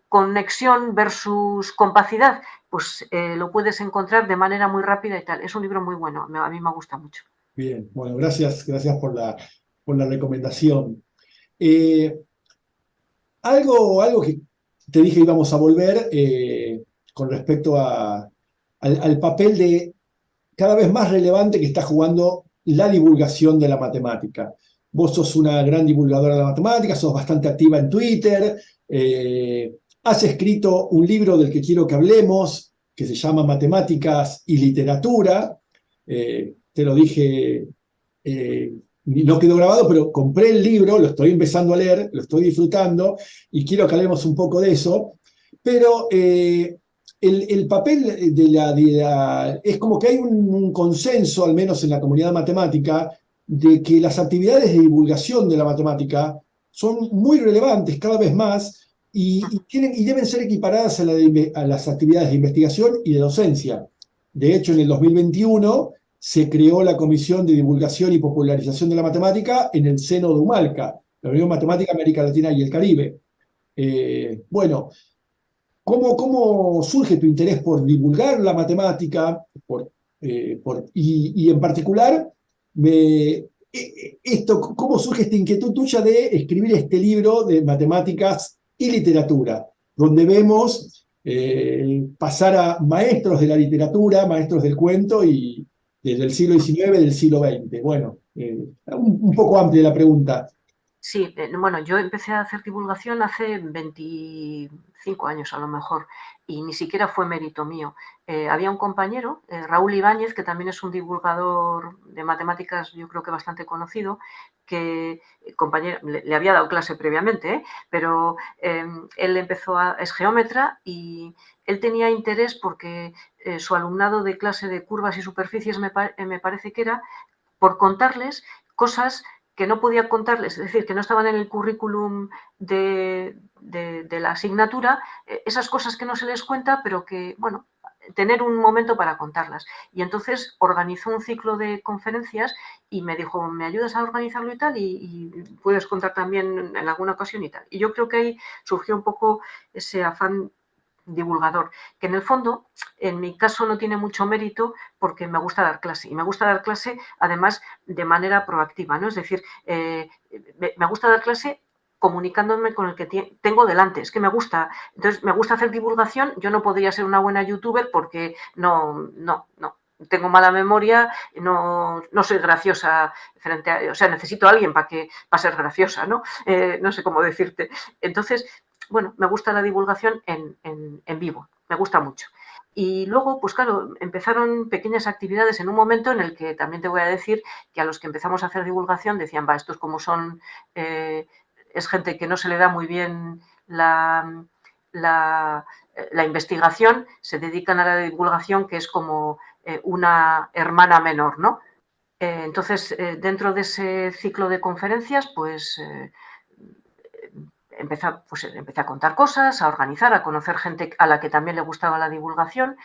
conexión versus compacidad? Pues lo puedes encontrar de manera muy rápida y tal. Es un libro muy bueno, a mí me gusta mucho. Bien, bueno, gracias por la recomendación. Eh, algo que te dije íbamos a volver con respecto al papel de cada vez más relevante que está jugando la divulgación de la matemática. Vos sos una gran divulgadora de la matemática, sos bastante activa en Twitter, has escrito un libro del que quiero que hablemos, que se llama Matemáticas y Literatura. Te lo dije, no quedó grabado, pero compré el libro, lo estoy empezando a leer, lo estoy disfrutando y quiero que hablemos un poco de eso. Pero el papel es como que hay un consenso, al menos en la comunidad matemática, de que las actividades de divulgación de la matemática son muy relevantes cada vez más y deben ser equiparadas a las actividades de investigación y de docencia. De hecho, en el 2021 se creó la Comisión de Divulgación y Popularización de la Matemática en el seno de UMALCA, la Unión Matemática América Latina y el Caribe. Bueno, ¿cómo surge tu interés por divulgar la matemática, por Y en particular, ¿cómo surge esta inquietud tuya de escribir este libro de matemáticas y literatura, donde vemos pasar a maestros de la literatura, maestros del cuento, y desde el siglo XIX, del siglo XX? Bueno, un poco amplia la pregunta. Sí, bueno, yo empecé a hacer divulgación hace 25 años a lo mejor y ni siquiera fue mérito mío. Había un compañero, Raúl Ibáñez, que también es un divulgador de matemáticas, yo creo que bastante conocido, que compañero, le había dado clase previamente, pero él es geómetra y él tenía interés porque su alumnado de clase de curvas y superficies me parece que era por contarles cosas que no podía contarles, es decir, que no estaban en el currículum de la asignatura, esas cosas que no se les cuenta, pero que, bueno, tener un momento para contarlas. Y entonces organizó un ciclo de conferencias y me dijo, ¿me ayudas a organizarlo y tal? Y puedes contar también en alguna ocasión y tal. Y yo creo que ahí surgió un poco ese afán divulgador, que en el fondo, en mi caso, no tiene mucho mérito porque me gusta dar clase. Y me gusta dar clase, además, de manera proactiva, ¿no? Es decir, me gusta dar clase comunicándome con el que tengo delante. Es que me gusta. Entonces, me gusta hacer divulgación. Yo no podría ser una buena youtuber porque no. Tengo mala memoria, no soy graciosa frente a... O sea, necesito a alguien para ser graciosa, ¿no? No sé cómo decirte. Entonces, bueno, me gusta la divulgación en vivo, me gusta mucho. Y luego, pues claro, empezaron pequeñas actividades en un momento en el que también te voy a decir que a los que empezamos a hacer divulgación decían, va, estos como son, es gente que no se le da muy bien la, la investigación, se dedican a la divulgación, que es como una hermana menor, ¿no? Entonces, dentro de ese ciclo de conferencias, pues empecé a contar cosas, a organizar, a conocer gente a la que también le gustaba la divulgación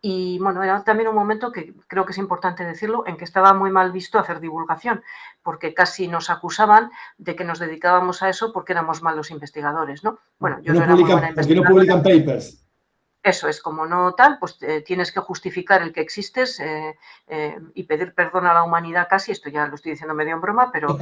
y bueno, era también un momento que creo que es importante decirlo, en que estaba muy mal visto hacer divulgación, porque casi nos acusaban de que nos dedicábamos a eso porque éramos malos investigadores, ¿no? Bueno, yo no era muy buena Porque no investigadora. publican papers. Eso es, como no tal, pues tienes que justificar el que existes y pedir perdón a la humanidad casi, esto ya lo estoy diciendo medio en broma, pero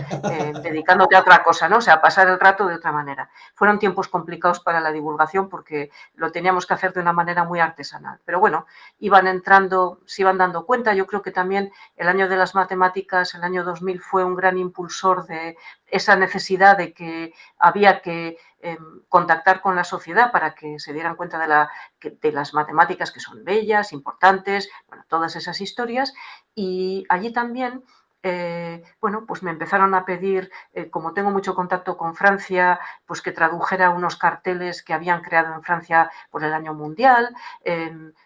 dedicándote a otra cosa, ¿no? O sea, pasar el rato de otra manera. Fueron tiempos complicados para la divulgación porque lo teníamos que hacer de una manera muy artesanal. Pero bueno, iban entrando, se iban dando cuenta. Yo creo que también el año de las matemáticas, el año 2000, fue un gran impulsor de esa necesidad de que había que contactar con la sociedad para que se dieran cuenta de las matemáticas, que son bellas, importantes, bueno, todas esas historias. Y allí también, bueno, pues me empezaron a pedir, como tengo mucho contacto con Francia, pues que tradujera unos carteles que habían creado en Francia por el año mundial.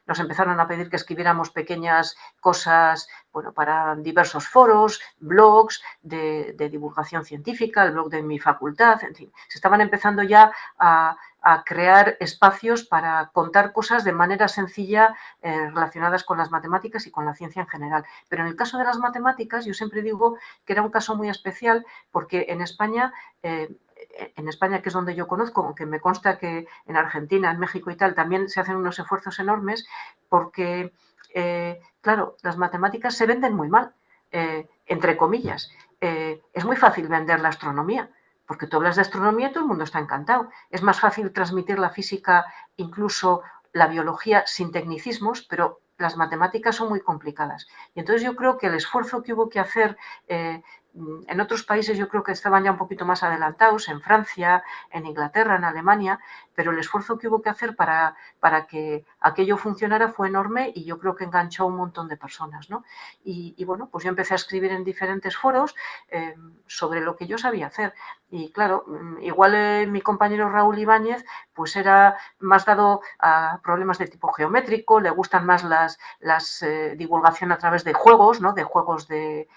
Nos empezaron a pedir que escribiéramos pequeñas cosas, bueno, para diversos foros, blogs de divulgación científica, el blog de mi facultad, en fin, se estaban empezando ya a crear espacios para contar cosas de manera sencilla relacionadas con las matemáticas y con la ciencia en general. Pero en el caso de las matemáticas, yo siempre digo que era un caso muy especial porque en España, que es donde yo conozco, aunque me consta que en Argentina, en México y tal, también se hacen unos esfuerzos enormes porque, claro, las matemáticas se venden muy mal, entre comillas. Es muy fácil vender la astronomía, porque tú hablas de astronomía y todo el mundo está encantado. Es más fácil transmitir la física, incluso la biología, sin tecnicismos, pero las matemáticas son muy complicadas. Y entonces yo creo que el esfuerzo que hubo que hacer en otros países, yo creo que estaban ya un poquito más adelantados, en Francia, en Inglaterra, en Alemania, pero el esfuerzo que hubo que hacer para que aquello funcionara fue enorme y yo creo que enganchó a un montón de personas, ¿no? Y bueno, pues yo empecé a escribir en diferentes foros sobre lo que yo sabía hacer. Y claro, igual mi compañero Raúl Ibáñez pues era más dado a problemas de tipo geométrico, le gustan más las divulgación a través de juegos, ¿no? De juegos de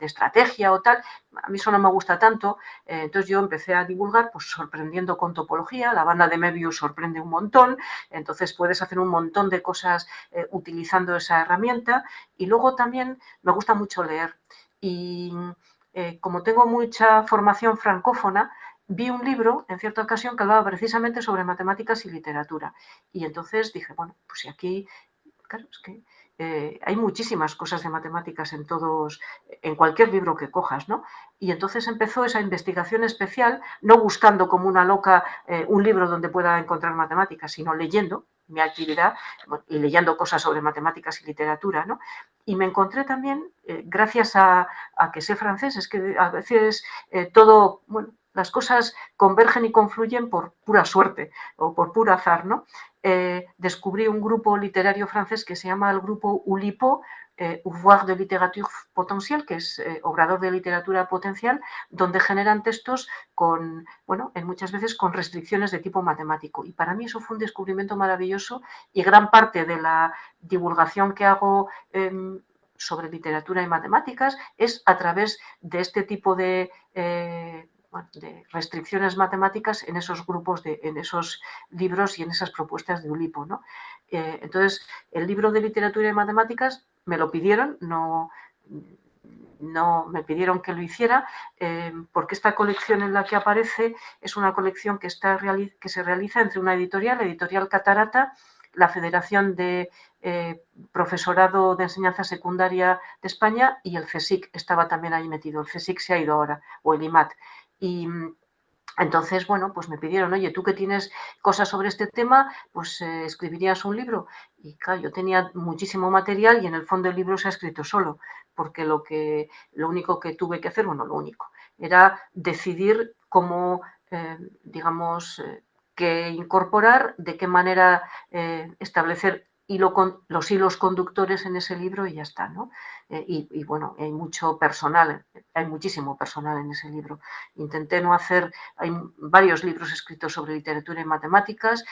estrategia o tal. A mí eso no me gusta tanto, entonces yo empecé a divulgar pues sorprendiendo con topología, la banda de Möbius sorprende un montón, entonces puedes hacer un montón de cosas utilizando esa herramienta y luego también me gusta mucho leer y como tengo mucha formación francófona, vi un libro en cierta ocasión que hablaba precisamente sobre matemáticas y literatura. Y entonces dije, bueno, pues si aquí claro, es que hay muchísimas cosas de matemáticas en cualquier libro que cojas, ¿no? Y entonces empezó esa investigación especial, no buscando como una loca un libro donde pueda encontrar matemáticas, sino leyendo mi actividad y leyendo cosas sobre matemáticas y literatura, ¿no? Y me encontré también, gracias a que sé francés, es que a veces todo, bueno, las cosas convergen y confluyen por pura suerte o por puro azar, ¿no? Descubrí un grupo literario francés que se llama el grupo Oulipo, Ouvroir de Littérature Potentielle, que es obrador de literatura potencial, donde generan textos con, bueno, en muchas veces con restricciones de tipo matemático. Y para mí eso fue un descubrimiento maravilloso y gran parte de la divulgación que hago sobre literatura y matemáticas es a través de este tipo de restricciones matemáticas en esos grupos, en esos libros y en esas propuestas de Ulipo, ¿no? Entonces, el libro de literatura y matemáticas me lo pidieron, no me pidieron que lo hiciera, porque esta colección en la que aparece es una colección que se realiza entre una editorial, la Editorial Catarata, la Federación de Profesorado de Enseñanza Secundaria de España y el CSIC estaba también ahí metido. El CSIC se ha ido ahora, o el IMAT. Y entonces, bueno, pues me pidieron, oye, tú que tienes cosas sobre este tema, pues escribirías un libro. Y claro, yo tenía muchísimo material y en el fondo el libro se ha escrito solo, porque lo único que tuve que hacer, bueno, lo único, era decidir cómo, digamos, qué incorporar, de qué manera establecer los hilos conductores en ese libro y ya está, ¿no? Y bueno, hay mucho personal, hay muchísimo personal en ese libro. Intenté no hacer, hay varios libros escritos sobre literatura y matemáticas,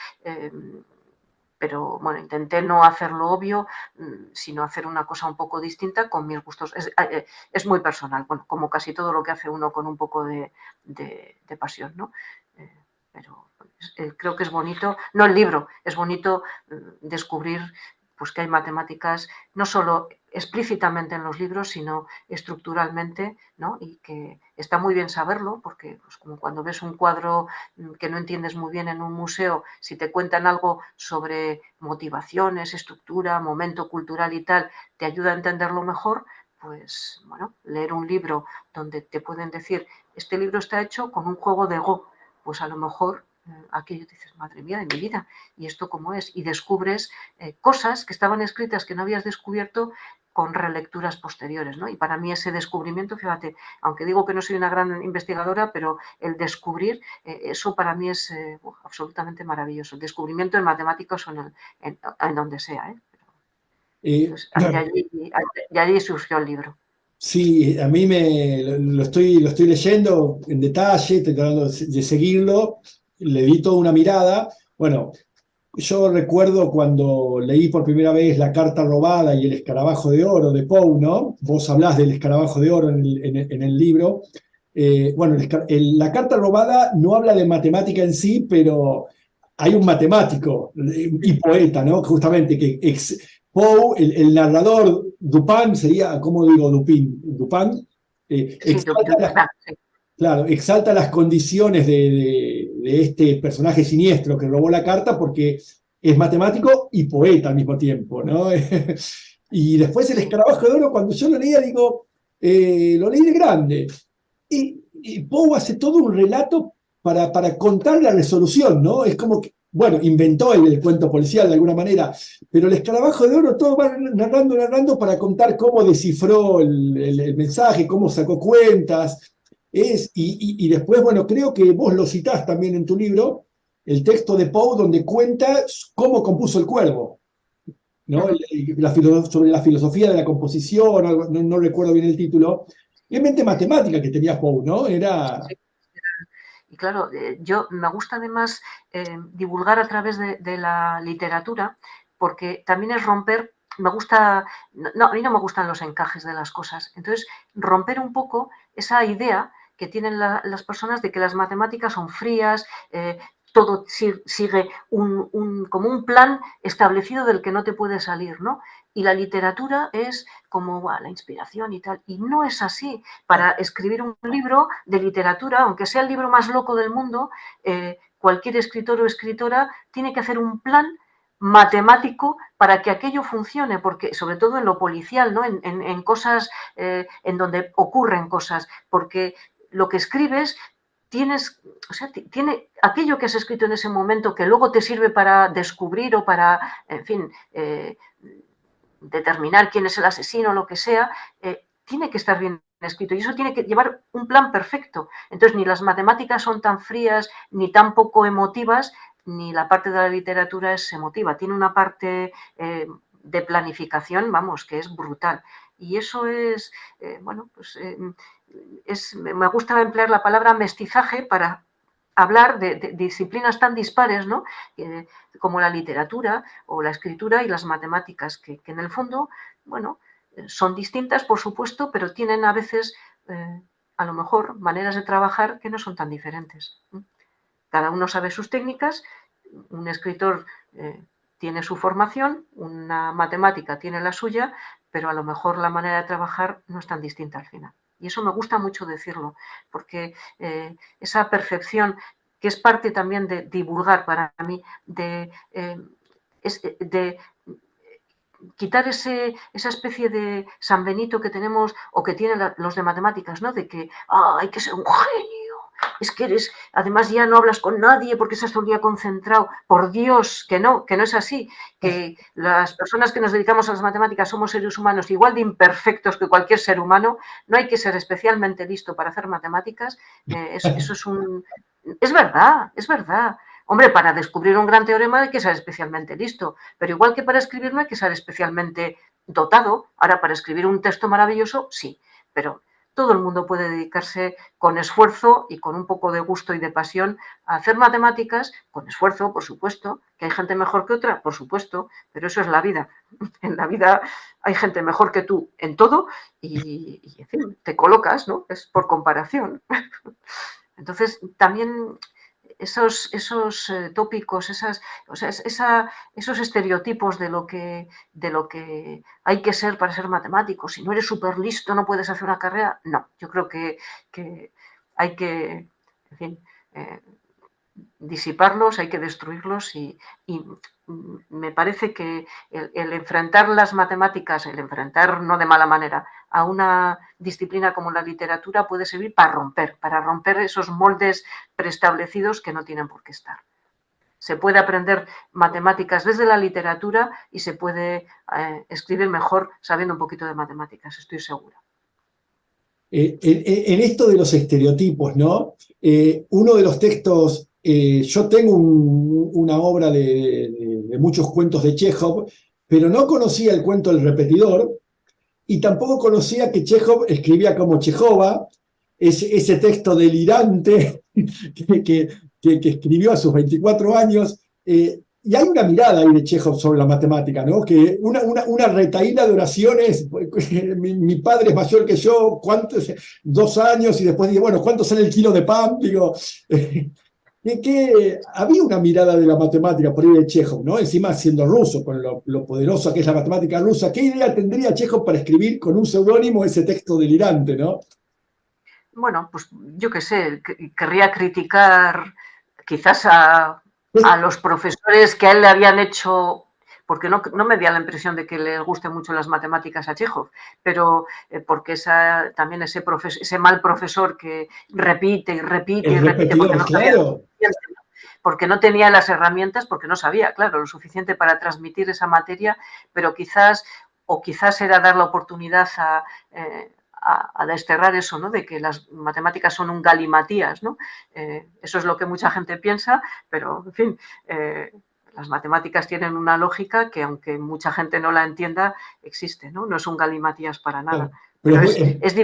pero bueno, intenté no hacerlo obvio, sino hacer una cosa un poco distinta con mis gustos. Es muy personal, bueno, como casi todo lo que hace uno con un poco de pasión, ¿no? Pero creo que es bonito, no el libro, es bonito descubrir pues que hay matemáticas no solo explícitamente en los libros, sino estructuralmente, ¿no? Y que está muy bien saberlo, porque pues, como cuando ves un cuadro que no entiendes muy bien en un museo, si te cuentan algo sobre motivaciones, estructura, momento cultural y tal, te ayuda a entenderlo mejor, pues bueno, leer un libro donde te pueden decir, este libro está hecho con un juego de Go, pues a lo mejor aquello dices, madre mía de mi vida, ¿y esto cómo es? Y descubres cosas que estaban escritas que no habías descubierto con relecturas posteriores, ¿no? Y para mí ese descubrimiento, fíjate, aunque digo que no soy una gran investigadora, pero el descubrir, eso para mí es absolutamente maravilloso. El descubrimiento en matemáticas o en donde sea, ¿eh? Entonces, de allí surgió el libro. Sí, a mí lo estoy leyendo en detalle, estoy tratando de seguirlo, le di toda una mirada. Bueno, yo recuerdo cuando leí por primera vez La carta robada y El escarabajo de oro de Poe, ¿no? Vos hablás del escarabajo de oro en el libro. Bueno, la carta robada no habla de matemática en sí, pero hay un matemático y poeta, ¿no? Justamente, Poe, el narrador, Dupin, sería, ¿cómo digo Dupin, Sí, exalta, sí. claro, exalta las condiciones de este personaje siniestro que robó la carta porque es matemático y poeta al mismo tiempo, ¿no? Y después el Sí. escarabajo de oro, cuando yo lo leía, digo, lo leí de grande. Y Poe hace todo un relato para contar la resolución, ¿no? Es como que, bueno, inventó el cuento policial de alguna manera, pero el escarabajo de oro todo va narrando, narrando para contar cómo descifró el mensaje, cómo sacó cuentas. Y después, bueno, creo que vos lo citás también en tu libro, el texto de Poe donde cuenta cómo compuso el cuervo, ¿no? Uh-huh. Sobre la filosofía de la composición, no recuerdo bien el título. Es mente matemática que tenía Poe, ¿no? Era. Sí. Y claro, yo me gusta además divulgar a través de la literatura, porque también es romper, me gusta, no, a mí no me gustan los encajes de las cosas, entonces romper un poco esa idea que tienen las personas de que las matemáticas son frías, todo sigue como un plan establecido del que no te puede salir, ¿no? Y la literatura es como la inspiración y tal, y no es así. Para escribir un libro de literatura, aunque sea el libro más loco del mundo, cualquier escritor o escritora tiene que hacer un plan matemático para que aquello funcione, porque sobre todo en lo policial, ¿no? En cosas en donde ocurren cosas, porque lo que escribes tiene aquello que has escrito en ese momento que luego te sirve para descubrir o para, en fin, determinar quién es el asesino o lo que sea, tiene que estar bien escrito y eso tiene que llevar un plan perfecto. Entonces, ni las matemáticas son tan frías ni tan poco emotivas, ni la parte de la literatura es emotiva. Tiene una parte de planificación, vamos, que es brutal. Y eso es, bueno, pues me gusta emplear la palabra mestizaje para hablar de disciplinas tan dispares, ¿no? Como la literatura o la escritura y las matemáticas, que en el fondo, bueno, son distintas, por supuesto, pero tienen a veces, a lo mejor, maneras de trabajar que no son tan diferentes. Cada uno sabe sus técnicas, un escritor tiene su formación, una matemática tiene la suya, pero a lo mejor la manera de trabajar no es tan distinta al final. Y eso me gusta mucho decirlo, porque esa percepción, que es parte también de divulgar para mí, de quitar esa especie de San Benito que tenemos o que tienen los de matemáticas, ¿no? De que hay que ser un genio, es que además ya no hablas con nadie porque estás todo el día concentrado. Por Dios, que no es así, que las personas que nos dedicamos a las matemáticas somos seres humanos igual de imperfectos que cualquier ser humano, no hay que ser especialmente listo para hacer matemáticas, eso es verdad, es verdad. Hombre, para descubrir un gran teorema hay que ser especialmente listo, pero igual que para escribir no hay que ser especialmente dotado. Ahora, para escribir un texto maravilloso, sí, pero todo el mundo puede dedicarse con esfuerzo y con un poco de gusto y de pasión a hacer matemáticas, con esfuerzo, por supuesto, que hay gente mejor que otra, por supuesto, pero eso es la vida. En la vida hay gente mejor que tú en todo y en fin, te colocas, ¿no? Es por comparación. Entonces, también esos tópicos, esos estereotipos de lo que hay que ser para ser matemático. Si no eres súper listo, no puedes hacer una carrera. No, yo creo que hay que, en fin, disiparlos, hay que destruirlos y me parece que el enfrentar las matemáticas, el enfrentar no de mala manera a una disciplina como la literatura puede servir para romper esos moldes preestablecidos que no tienen por qué estar. Se puede aprender matemáticas desde la literatura y se puede escribir mejor sabiendo un poquito de matemáticas, estoy segura. En esto de los estereotipos, ¿no? Uno de los textos, yo tengo una obra de muchos cuentos de Chekhov, pero no conocía el cuento El repetidor y tampoco conocía que Chekhov escribía como Chejova, ese texto delirante que escribió a sus 24 años. Y hay una mirada ahí de Chekhov sobre la matemática, ¿no? Que una retahíla de oraciones, mi padre es mayor que yo, ¿cuántos? 2 años, y después digo, bueno, ¿cuánto sale el kilo de pan? Digo, que había una mirada de la matemática por ahí de Chekhov, ¿no? Encima siendo ruso, con lo poderosa que es la matemática rusa. ¿Qué idea tendría Chekhov para escribir con un seudónimo ese texto delirante, ¿no? Bueno, pues yo qué sé, querría criticar quizás a los profesores que a él le habían hecho, porque no me da la impresión de que le gusten mucho las matemáticas a Chekhov, pero porque también ese mal profesor que repite y repite y El repite repetidor, claro. porque no tenía las herramientas, porque no sabía, claro, lo suficiente para transmitir esa materia, pero quizás era dar la oportunidad a desterrar eso, ¿no? De que las matemáticas son un galimatías, ¿no? Eso es lo que mucha gente piensa, pero, en fin, las matemáticas tienen una lógica que, aunque mucha gente no la entienda, existe, ¿no? No es un galimatías para nada. Pero es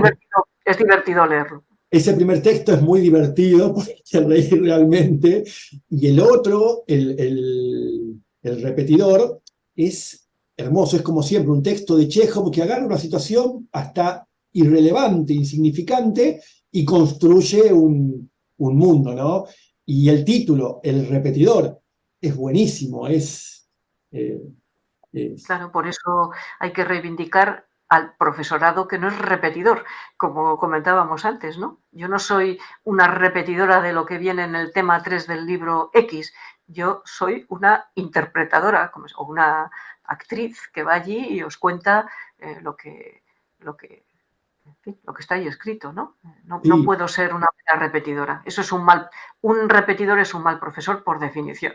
divertido leerlo. Ese primer texto es muy divertido, porque hay que reír realmente, y el otro, el repetidor, es hermoso, es como siempre un texto de Chekhov que agarra una situación hasta irrelevante, insignificante, y construye un mundo, ¿no? Y el título, El repetidor, es buenísimo, Claro, por eso hay que reivindicar al profesorado que no es repetidor, como comentábamos antes, ¿no? Yo no soy una repetidora de lo que viene en el tema 3 del libro X, yo soy una interpretadora o una actriz que va allí y os cuenta lo que, en fin, lo que está ahí escrito, ¿no? No Sí. puedo ser una mera repetidora. Eso es un repetidor es un mal profesor por definición.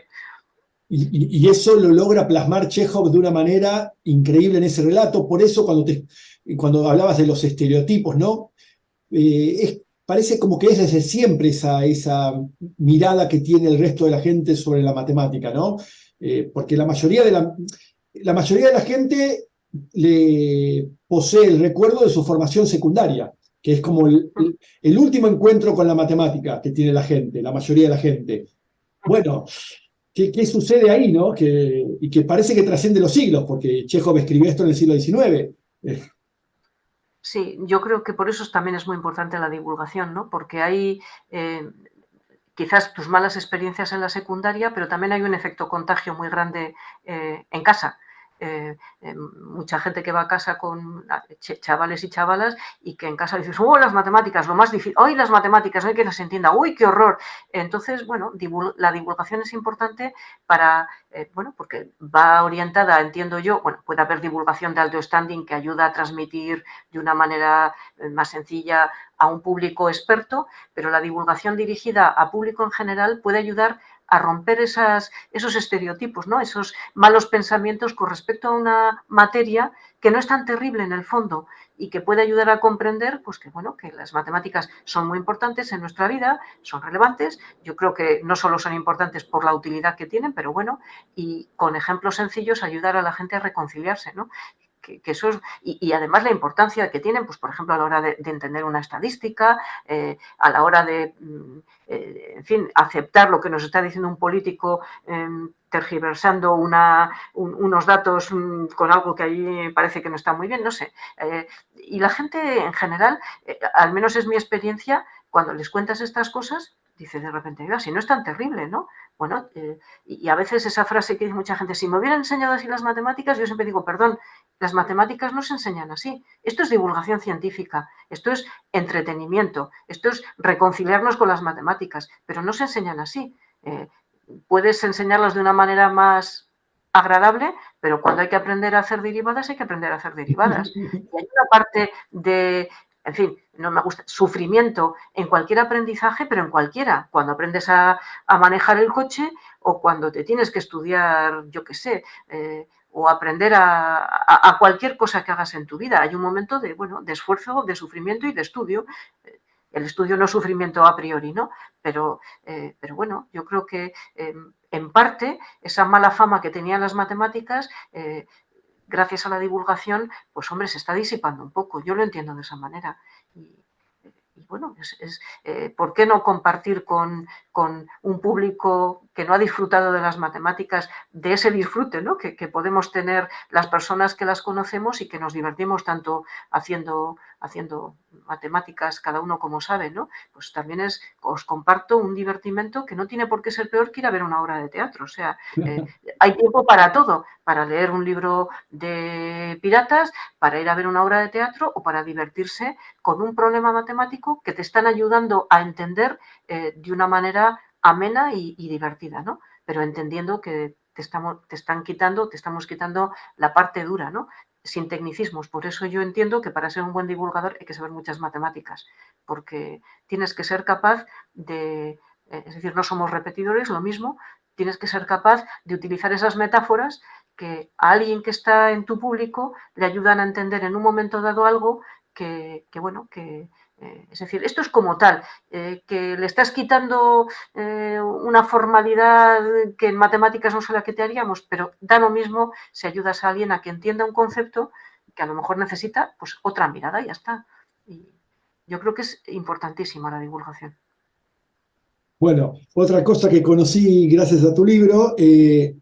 Y eso lo logra plasmar Chekhov de una manera increíble en ese relato. Por eso cuando hablabas de los estereotipos, ¿no? Parece como que es desde siempre esa mirada que tiene el resto de la gente sobre la matemática, ¿no? Porque la mayoría de la gente le posee el recuerdo de su formación secundaria, que es como el último encuentro con la matemática que tiene la gente, la mayoría de la gente. Bueno, ¿qué sucede ahí, no? Y que parece que trasciende los siglos, porque Chekhov escribió esto en el siglo XIX. Sí, yo creo que por eso también es muy importante la divulgación, ¿no? Porque hay quizás tus malas experiencias en la secundaria, pero también hay un efecto contagio muy grande en casa. Mucha gente que va a casa con chavales y chavalas y que en casa dices, oh, las matemáticas, lo más difícil, hoy las matemáticas, no hay que las entienda, uy, qué horror. Entonces, bueno, la divulgación es importante para, bueno, porque va orientada, entiendo yo, bueno, puede haber divulgación de alto standing que ayuda a transmitir de una manera más sencilla a un público experto, pero la divulgación dirigida a público en general puede ayudar a romper esos estereotipos, ¿no? Esos malos pensamientos con respecto a una materia que no es tan terrible en el fondo y que puede ayudar a comprender pues, que, bueno, que las matemáticas son muy importantes en nuestra vida, son relevantes. Yo creo que no solo son importantes por la utilidad que tienen, pero bueno, y con ejemplos sencillos ayudar a la gente a reconciliarse, ¿no? Que eso es, y además la importancia que tienen, pues por ejemplo, a la hora de entender una estadística, a la hora de, en fin, aceptar lo que nos está diciendo un político tergiversando unos datos con algo que ahí parece que no está muy bien, no sé. Y la gente en general, al menos es mi experiencia, cuando les cuentas estas cosas, dice de repente, si no es tan terrible, ¿no? Bueno, y a veces esa frase que dice mucha gente, si me hubieran enseñado así las matemáticas, yo siempre digo, perdón, las matemáticas no se enseñan así. Esto es divulgación científica, esto es entretenimiento, esto es reconciliarnos con las matemáticas, pero no se enseñan así. Puedes enseñarlas de una manera más agradable, pero cuando hay que aprender a hacer derivadas, hay que aprender a hacer derivadas. Y hay una parte de, en fin, no me gusta, sufrimiento en cualquier aprendizaje, pero en cualquiera. Cuando aprendes a manejar el coche o cuando te tienes que estudiar, yo qué sé, o aprender a cualquier cosa que hagas en tu vida. Hay un momento de, bueno, de esfuerzo, de sufrimiento y de estudio. El estudio no es sufrimiento a priori, ¿no? Pero bueno, yo creo que en parte esa mala fama que tenían las matemáticas, gracias a la divulgación, pues hombre, se está disipando un poco. Yo lo entiendo de esa manera. Y bueno, ¿por qué no compartir con un público que no ha disfrutado de las matemáticas, de ese disfrute, ¿no? que podemos tener las personas que las conocemos y que nos divertimos tanto haciendo matemáticas, cada uno como sabe, ¿no? Pues también os comparto un divertimento que no tiene por qué ser peor que ir a ver una obra de teatro. O sea, hay tiempo para todo, para leer un libro de piratas, para ir a ver una obra de teatro o para divertirse con un problema matemático que te están ayudando a entender de una manera amena y divertida, ¿no? Pero entendiendo que estamos quitando la parte dura, ¿no? Sin tecnicismos. Por eso yo entiendo que para ser un buen divulgador hay que saber muchas matemáticas, porque tienes que ser capaz de, es decir, no somos repetidores, lo mismo, tienes que ser capaz de utilizar esas metáforas que a alguien que está en tu público le ayudan a entender en un momento dado algo bueno, es decir, esto es como tal, que le estás quitando una formalidad que en matemáticas no sé la que te haríamos, pero da lo mismo si ayudas a alguien a que entienda un concepto que a lo mejor necesita pues otra mirada y ya está. Y yo creo que es importantísima la divulgación. Bueno, otra cosa que conocí gracias a tu libro,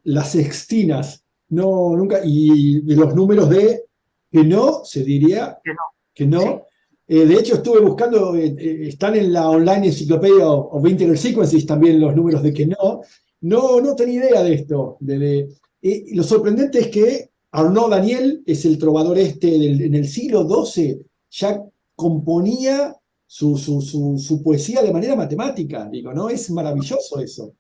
las sextinas, no, nunca, y de los números de que no, se diría Que no, que sí. no. De hecho, estuve buscando, están en la online Encyclopedia of Integral Sequences también los números de que no. No tenía idea de esto. Lo sorprendente es que Arnaud Daniel es el trovador en el siglo XII, ya componía su poesía de manera matemática, digo, ¿no? Es maravilloso eso.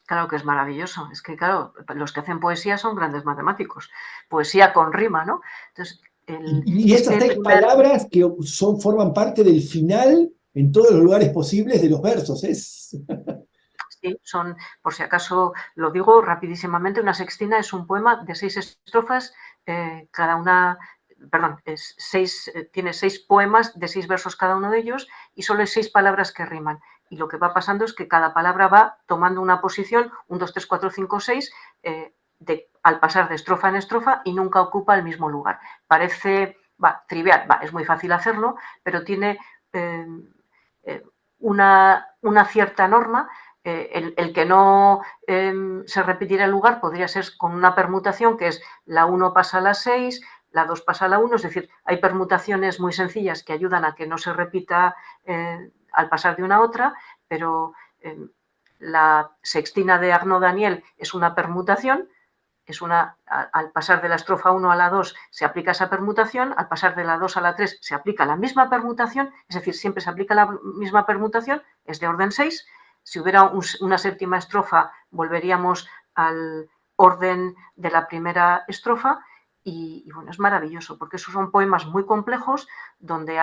Claro que es maravilloso. Es que, claro, los que hacen poesía son grandes matemáticos. Poesía con rima, ¿no? Entonces, Y estas este seis primer, palabras que forman parte del final en todos los lugares posibles de los versos. sí, son, por si acaso lo digo rapidísimamente, una sextina es un poema de 6 estrofas, cada una, perdón, tiene 6 poemas de 6 versos cada uno de ellos y solo hay 6 palabras que riman. Y lo que va pasando es que cada palabra va tomando una posición, 1, 2, 3, 4, 5, 6, al pasar de estrofa en estrofa y nunca ocupa el mismo lugar. Parece trivial, es muy fácil hacerlo, pero tiene una cierta norma. El que no se repitiera el lugar podría ser con una permutación que es la 1 pasa a la 6, la 2 pasa a la 1, es decir, hay permutaciones muy sencillas que ayudan a que no se repita al pasar de una a otra, pero la sextina de Arnaud Daniel es una permutación, al pasar de la estrofa 1 a la 2 se aplica esa permutación, al pasar de la 2 a la 3 se aplica la misma permutación, es decir, siempre se aplica la misma permutación, es de orden 6. Si hubiera una séptima estrofa, volveríamos al orden de la primera estrofa y bueno, es maravilloso porque esos son poemas muy complejos donde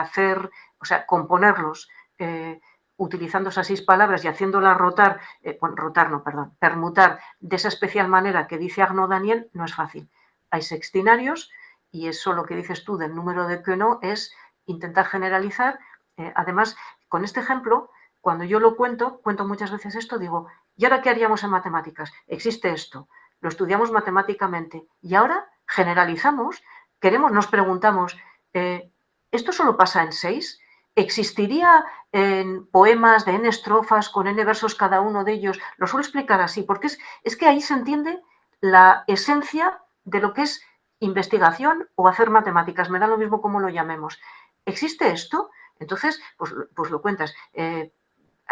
componerlos utilizando esas 6 palabras y haciéndolas permutar de esa especial manera que dice Arnaud Daniel no es fácil. Hay sextinarios y eso lo que dices tú del número de Queneau es intentar generalizar. Además, con este ejemplo, cuando yo lo cuento muchas veces esto, digo, ¿y ahora qué haríamos en matemáticas? Existe esto, lo estudiamos matemáticamente y ahora generalizamos, nos preguntamos, ¿esto solo pasa en 6? ¿Existiría en poemas de n estrofas con n versos cada uno de ellos? Lo suelo explicar así, porque es que ahí se entiende la esencia de lo que es investigación o hacer matemáticas, me da lo mismo como lo llamemos. ¿Existe esto? Entonces, pues lo cuentas.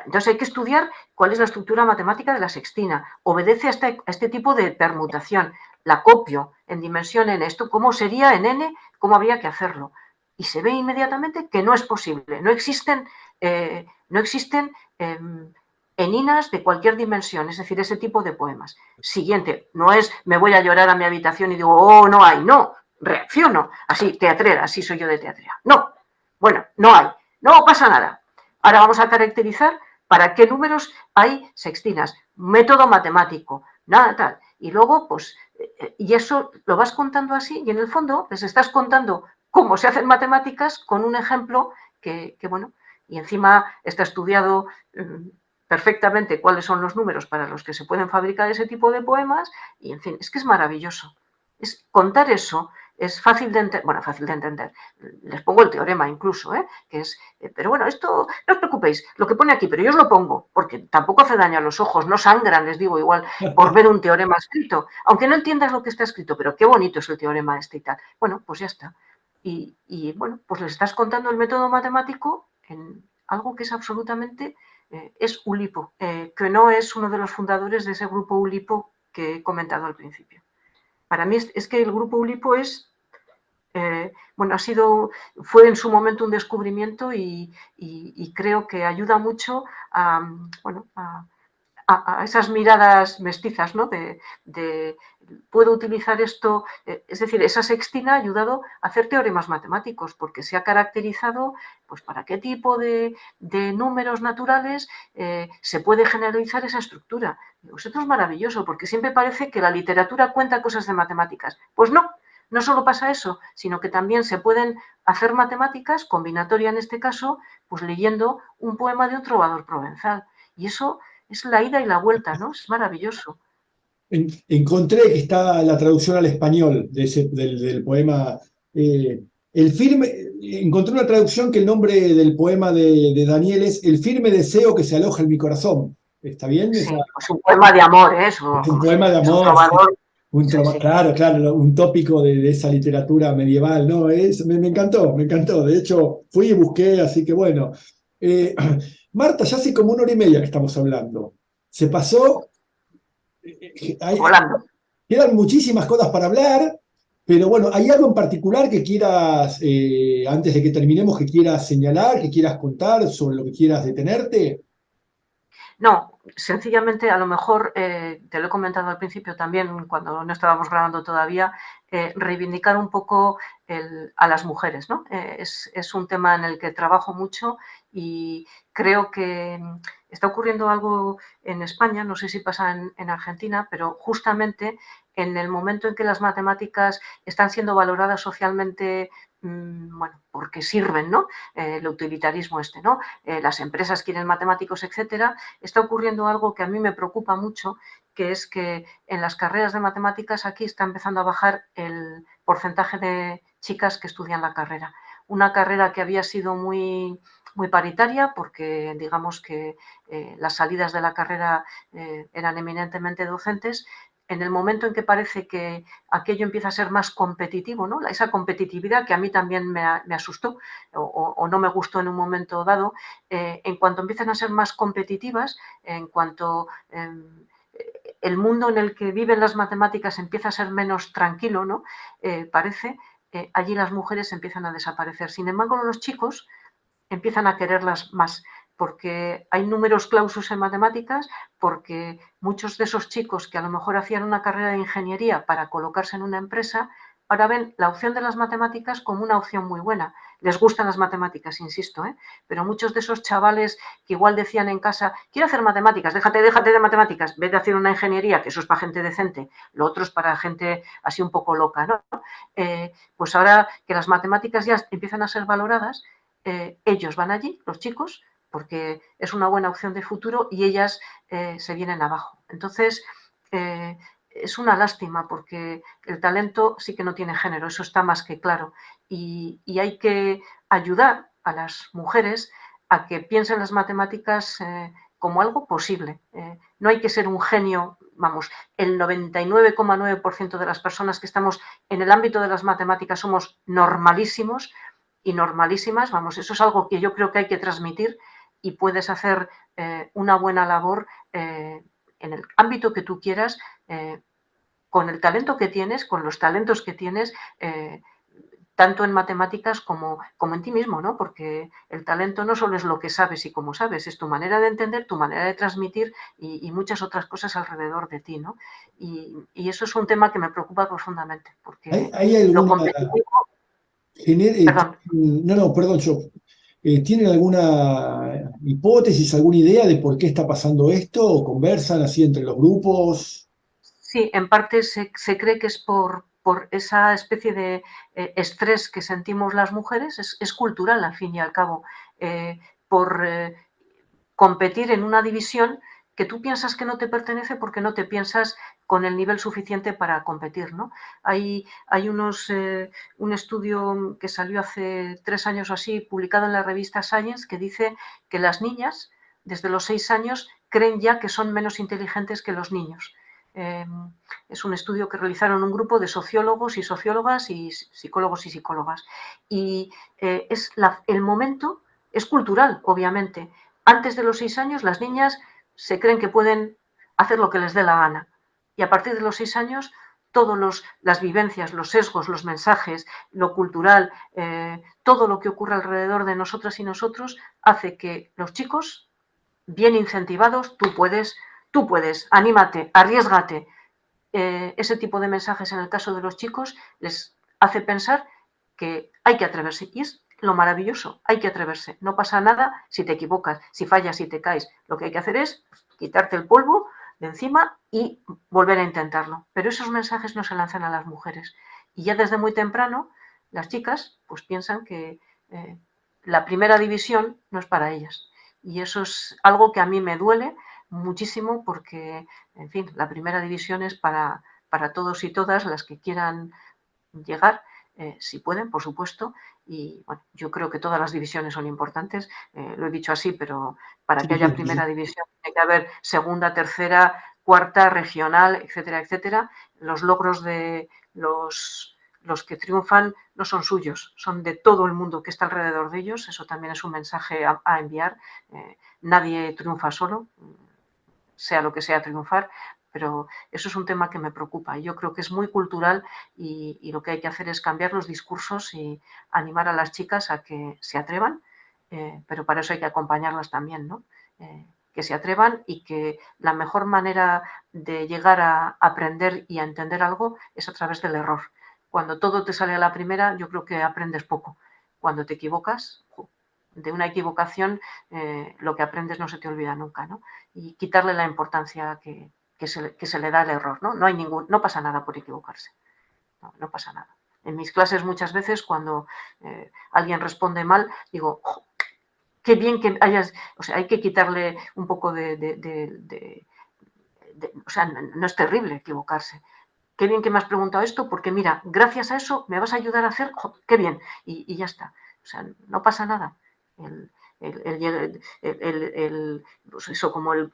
Entonces hay que estudiar cuál es la estructura matemática de la sextina. Obedece a este tipo de permutación. La copio en dimensión n. Esto, ¿cómo sería en n? ¿Cómo habría que hacerlo? Y se ve inmediatamente que no es posible. No existen eninas de cualquier dimensión, es decir, ese tipo de poemas. Siguiente, no es me voy a llorar a mi habitación y digo, oh, no hay. No, reacciono. Así, teatrera, así soy yo de teatrera. No, bueno, no hay. No pasa nada. Ahora vamos a caracterizar para qué números hay sextinas. Método matemático, nada tal. Y luego, pues, y eso lo vas contando así y en el fondo les estás contando cómo se hacen matemáticas con un ejemplo que bueno, y encima está estudiado perfectamente cuáles son los números para los que se pueden fabricar ese tipo de poemas y, en fin, es que es maravilloso. Contar eso es fácil de entender. Les pongo el teorema incluso, que es, pero bueno, esto no os preocupéis, lo que pone aquí, pero yo os lo pongo, porque tampoco hace daño a los ojos, no sangran, les digo igual, por ver un teorema escrito, aunque no entiendas lo que está escrito, pero qué bonito es el teorema este y tal. Bueno, pues ya está. Y bueno, pues les estás contando el método matemático en algo que es absolutamente, es Ulipo, que no es uno de los fundadores de ese grupo Ulipo que he comentado al principio. Para mí es que el grupo Ulipo es, bueno, fue en su momento un descubrimiento y creo que ayuda mucho a esas miradas mestizas, ¿no? Puedo utilizar esto, es decir, esa sextina ha ayudado a hacer teoremas matemáticos porque se ha caracterizado pues para qué tipo de números naturales se puede generalizar esa estructura. Pues esto es maravilloso porque siempre parece que la literatura cuenta cosas de matemáticas. Pues no, no solo pasa eso, sino que también se pueden hacer matemáticas, combinatoria en este caso, pues leyendo un poema de un trovador provenzal. Y eso es la ida y la vuelta, ¿no? Es maravilloso. Encontré que está la traducción al español del poema. El firme, encontré una traducción que el nombre del poema de Daniel es El firme deseo que se aloja en mi corazón. ¿Está bien? Sí, es un poema de amor, eso. Es un poema de Es un amor, sí. trovador. Sí. Claro, claro, un tópico de esa literatura medieval, ¿no? Me encantó, me encantó. De hecho, fui y busqué, así que bueno. Eh, Marta, ya hace como 1 hora y media que estamos hablando. Se pasó. Hay, Volando. Quedan muchísimas cosas para hablar, pero bueno, ¿hay algo en particular que quieras, antes de que terminemos, que quieras señalar, que quieras contar, sobre lo que quieras detenerte? No, sencillamente, a lo mejor, te lo he comentado al principio también, cuando no estábamos grabando todavía, reivindicar un poco a las mujeres, ¿no? Es un tema en el que trabajo mucho y creo que está ocurriendo algo en España, no sé si pasa en Argentina, pero justamente en el momento en que las matemáticas están siendo valoradas socialmente, bueno, porque sirven, ¿no? El utilitarismo este, ¿no? Las empresas quieren matemáticos, etcétera, está ocurriendo algo que a mí me preocupa mucho, que es que en las carreras de matemáticas aquí está empezando a bajar el porcentaje de chicas que estudian la carrera. Una carrera que había sido muy paritaria, porque digamos que las salidas de la carrera eran eminentemente docentes. En el momento en que parece que aquello empieza a ser más competitivo, ¿no? Esa competitividad que a mí también me asustó o no me gustó en un momento dado, en cuanto empiezan a ser más competitivas, en cuanto el mundo en el que viven las matemáticas empieza a ser menos tranquilo, ¿no? Parece, allí las mujeres empiezan a desaparecer. Sin embargo, los chicos empiezan a quererlas más, porque hay números clausus en matemáticas, porque muchos de esos chicos que a lo mejor hacían una carrera de ingeniería para colocarse en una empresa, ahora ven la opción de las matemáticas como una opción muy buena. Les gustan las matemáticas, insisto, pero muchos de esos chavales que igual decían en casa, quiero hacer matemáticas, déjate de matemáticas, vete a hacer una ingeniería, que eso es para gente decente, lo otro es para gente así un poco loca, ¿no? Pues ahora que las matemáticas ya empiezan a ser valoradas, ellos van allí, los chicos, porque es una buena opción de futuro y ellas se vienen abajo. Entonces, es una lástima porque el talento sí que no tiene género, eso está más que claro. Y hay que ayudar a las mujeres a que piensen las matemáticas como algo posible. No hay que ser un genio, vamos, el 99,9% de las personas que estamos en el ámbito de las matemáticas somos normalísimos y normalísimas, vamos, eso es algo que yo creo que hay que transmitir y puedes hacer una buena labor en el ámbito que tú quieras, con el talento que tienes, con los talentos que tienes, tanto en matemáticas como en ti mismo, ¿no? Porque el talento no solo es lo que sabes y cómo sabes, es tu manera de entender, tu manera de transmitir y muchas otras cosas alrededor de ti, ¿no? Y eso es un tema que me preocupa profundamente, porque ¿Hay lo alguna, competitivo, perdón. no, no, perdón, yo, ¿tienen alguna hipótesis, alguna idea de por qué está pasando esto? ¿O conversan así entre los grupos? Sí, en parte se cree que es por esa especie de estrés que sentimos las mujeres, es cultural al fin y al cabo, por competir en una división que tú piensas que no te pertenece porque no te piensas con el nivel suficiente para competir, ¿no? Hay un estudio que salió hace 3 años o así, publicado en la revista Science, que dice que las niñas, desde los 6 años, creen ya que son menos inteligentes que los niños. Eh, es un estudio que realizaron un grupo de sociólogos y sociólogas y psicólogos y psicólogas. Y el momento es cultural, obviamente. Antes de los 6 años, las niñas se creen que pueden hacer lo que les dé la gana. Y a partir de los 6 años, todas las vivencias, los sesgos, los mensajes, lo cultural, todo lo que ocurre alrededor de nosotras y nosotros, hace que los chicos, bien incentivados, tú puedes, anímate, arriésgate. Ese tipo de mensajes en el caso de los chicos les hace pensar que hay que atreverse. Y es lo maravilloso, hay que atreverse. No pasa nada si te equivocas, si fallas, si te caes. Lo que hay que hacer es quitarte el polvo de encima y volver a intentarlo. Pero esos mensajes no se lanzan a las mujeres. Y ya desde muy temprano, las chicas pues piensan que la primera división no es para ellas. Y eso es algo que a mí me duele muchísimo porque, en fin, la primera división es para todos y todas las que quieran llegar, si pueden, por supuesto. Y bueno, yo creo que todas las divisiones son importantes, lo he dicho así, pero para Sí, que haya sí, primera sí. división tiene que haber segunda, tercera, cuarta, regional, etcétera, etcétera. Los logros de los que triunfan no son suyos, son de todo el mundo que está alrededor de ellos. Eso también es un mensaje a enviar. Nadie triunfa solo, sea lo que sea triunfar, pero eso es un tema que me preocupa. Yo creo que es muy cultural y lo que hay que hacer es cambiar los discursos y animar a las chicas a que se atrevan, pero para eso hay que acompañarlas también, ¿no? que se atrevan y que la mejor manera de llegar a aprender y a entender algo es a través del error. Cuando todo te sale a la primera, yo creo que aprendes poco. Cuando te equivocas, de una equivocación, lo que aprendes no se te olvida nunca, ¿no? Y quitarle la importancia que se le da al error, ¿no? No pasa nada por equivocarse, no pasa nada. En mis clases muchas veces cuando alguien responde mal, digo, oh, qué bien que hayas, o sea, hay que quitarle un poco o sea, no es terrible equivocarse. Qué bien que me has preguntado esto, porque mira, gracias a eso me vas a ayudar a hacer, oh, qué bien, y ya está. O sea, no pasa nada. Pues eso, como el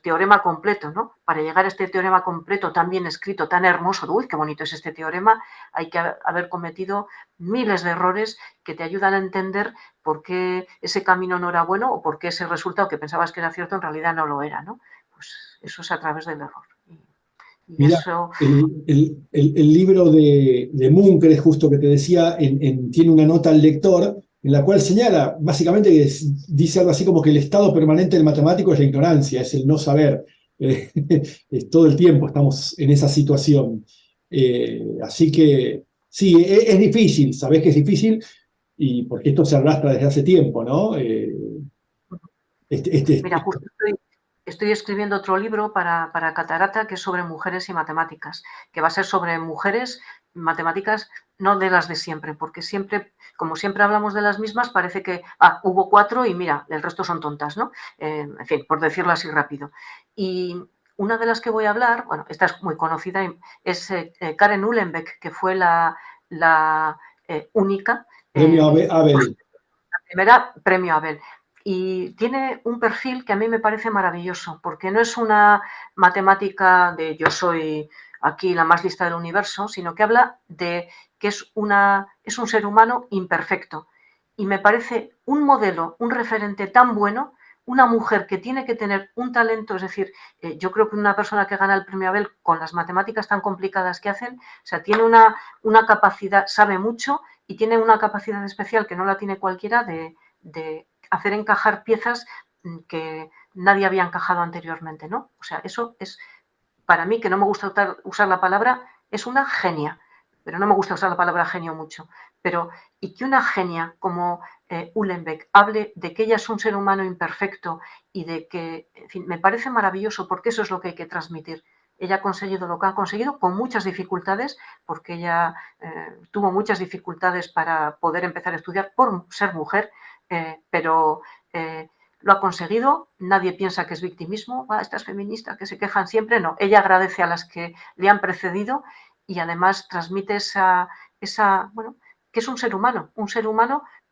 teorema completo, ¿no? Para llegar a este teorema completo tan bien escrito, tan hermoso, uy, qué bonito es este teorema, hay que haber cometido miles de errores que te ayudan a entender por qué ese camino no era bueno o por qué ese resultado que pensabas que era cierto en realidad no lo era, ¿no? Pues eso es a través del error. Y Mira, eso... el libro de Munger, es justo que te decía, tiene una nota al lector en la cual señala, básicamente, dice algo así como que el estado permanente del matemático es la ignorancia, es el no saber. Todo el tiempo estamos en esa situación. Así que sí, es difícil, sabés que es difícil, y porque esto se arrastra desde hace tiempo, ¿no? Este, este, Mira, justo estoy escribiendo otro libro para Catarata que es sobre mujeres y matemáticas, que va a ser sobre mujeres, matemáticas, no de las de siempre, porque siempre, como siempre hablamos de las mismas, parece que hubo 4 y mira, el resto son tontas, ¿no? En fin, por decirlo así rápido. Y una de las que voy a hablar, bueno, esta es muy conocida, es Karen Uhlenbeck, que fue la única, Premio Abel. la primera premio Abel. Y tiene un perfil que a mí me parece maravilloso, porque no es una matemática de yo soy aquí la más lista del universo, sino que habla de que es un ser humano imperfecto. Y me parece un modelo, un referente tan bueno, una mujer que tiene que tener un talento, es decir, yo creo que una persona que gana el premio Abel con las matemáticas tan complicadas que hacen, o sea, tiene una capacidad, sabe mucho y tiene una capacidad especial que no la tiene cualquiera de hacer encajar piezas que nadie había encajado anteriormente, ¿no? O sea, eso es, para mí, que no me gusta usar la palabra, es una genia, pero no me gusta usar la palabra genio mucho, pero y que una genia como Uhlenbeck hable de que ella es un ser humano imperfecto y de que, en fin, me parece maravilloso porque eso es lo que hay que transmitir. Ella ha conseguido lo que ha conseguido con muchas dificultades, porque ella tuvo muchas dificultades para poder empezar a estudiar por ser mujer, pero lo ha conseguido, nadie piensa que es victimismo, estas feministas que se quejan siempre, no, ella agradece a las que le han precedido y además transmite bueno, que es un ser humano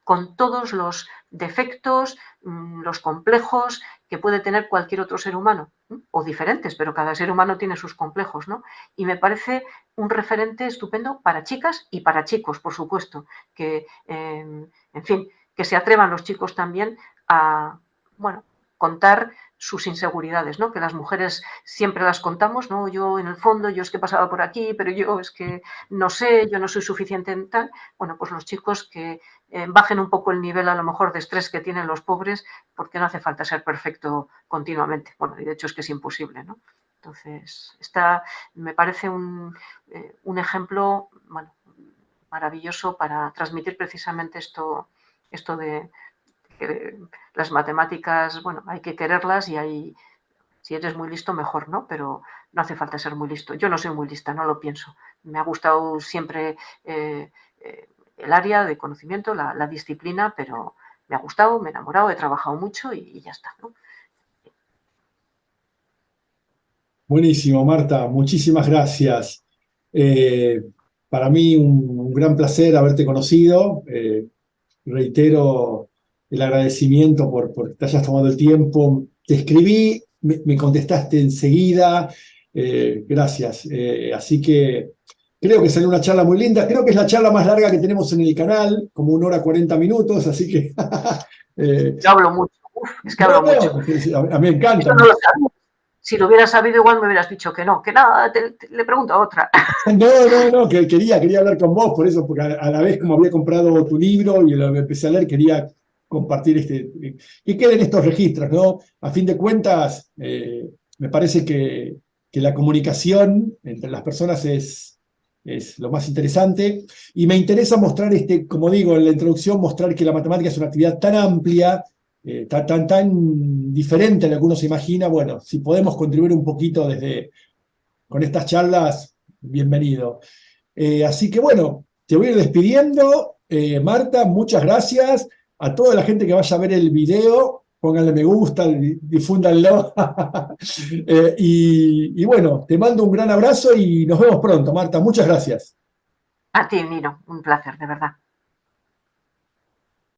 con todos los defectos, los complejos que puede tener cualquier otro ser humano, o diferentes, pero cada ser humano tiene sus complejos, ¿no? Y me parece un referente estupendo para chicas y para chicos, por supuesto, que, en fin, que se atrevan los chicos también a, bueno, contar sus inseguridades, ¿no? Que las mujeres siempre las contamos, ¿no? Yo en el fondo, yo es que pasaba por aquí, pero yo es que no sé, yo no soy suficiente en tal. Bueno, pues los chicos que bajen un poco el nivel a lo mejor de estrés que tienen los pobres, porque no hace falta ser perfecto continuamente. Bueno, y de hecho es que es imposible, ¿no? Entonces, me parece un ejemplo, bueno, maravilloso para transmitir precisamente esto de que las matemáticas, bueno, hay que quererlas y si eres muy listo, mejor, ¿no? Pero no hace falta ser muy listo. Yo no soy muy lista, no lo pienso. Me ha gustado siempre el área de conocimiento, la disciplina, pero me ha gustado, me he enamorado, he trabajado mucho y ya está, ¿no? Buenísimo, Marta, muchísimas gracias. Eh, para mí un gran placer haberte conocido. Reitero el agradecimiento por que te hayas tomado el tiempo. Te escribí, me contestaste enseguida. Gracias. Así que creo que salió una charla muy linda. Creo que es la charla más larga que tenemos en el canal, como 1 hora 40 minutos, así que... Yo hablo mucho, es que hablo mucho. A mí me encanta. Eso no lo sabía. Si lo hubieras sabido, igual me hubieras dicho que no, le pregunto a otra. No, que quería hablar con vos, por eso, porque a la vez como había comprado tu libro y lo empecé a leer, quería compartir, que queden estos registros, ¿no? A fin de cuentas, me parece que la comunicación entre las personas es lo más interesante, y me interesa mostrar, como digo en la introducción, mostrar que la matemática es una actividad tan amplia, tan diferente a lo que uno se imagina. Bueno, si podemos contribuir un poquito con estas charlas, bienvenido. Así que bueno, te voy a ir despidiendo. Marta, muchas gracias. A toda la gente que vaya a ver el video, pónganle me gusta, difúndanlo. Y bueno, te mando un gran abrazo y nos vemos pronto, Marta. Muchas gracias. A ti, Nino, un placer, de verdad.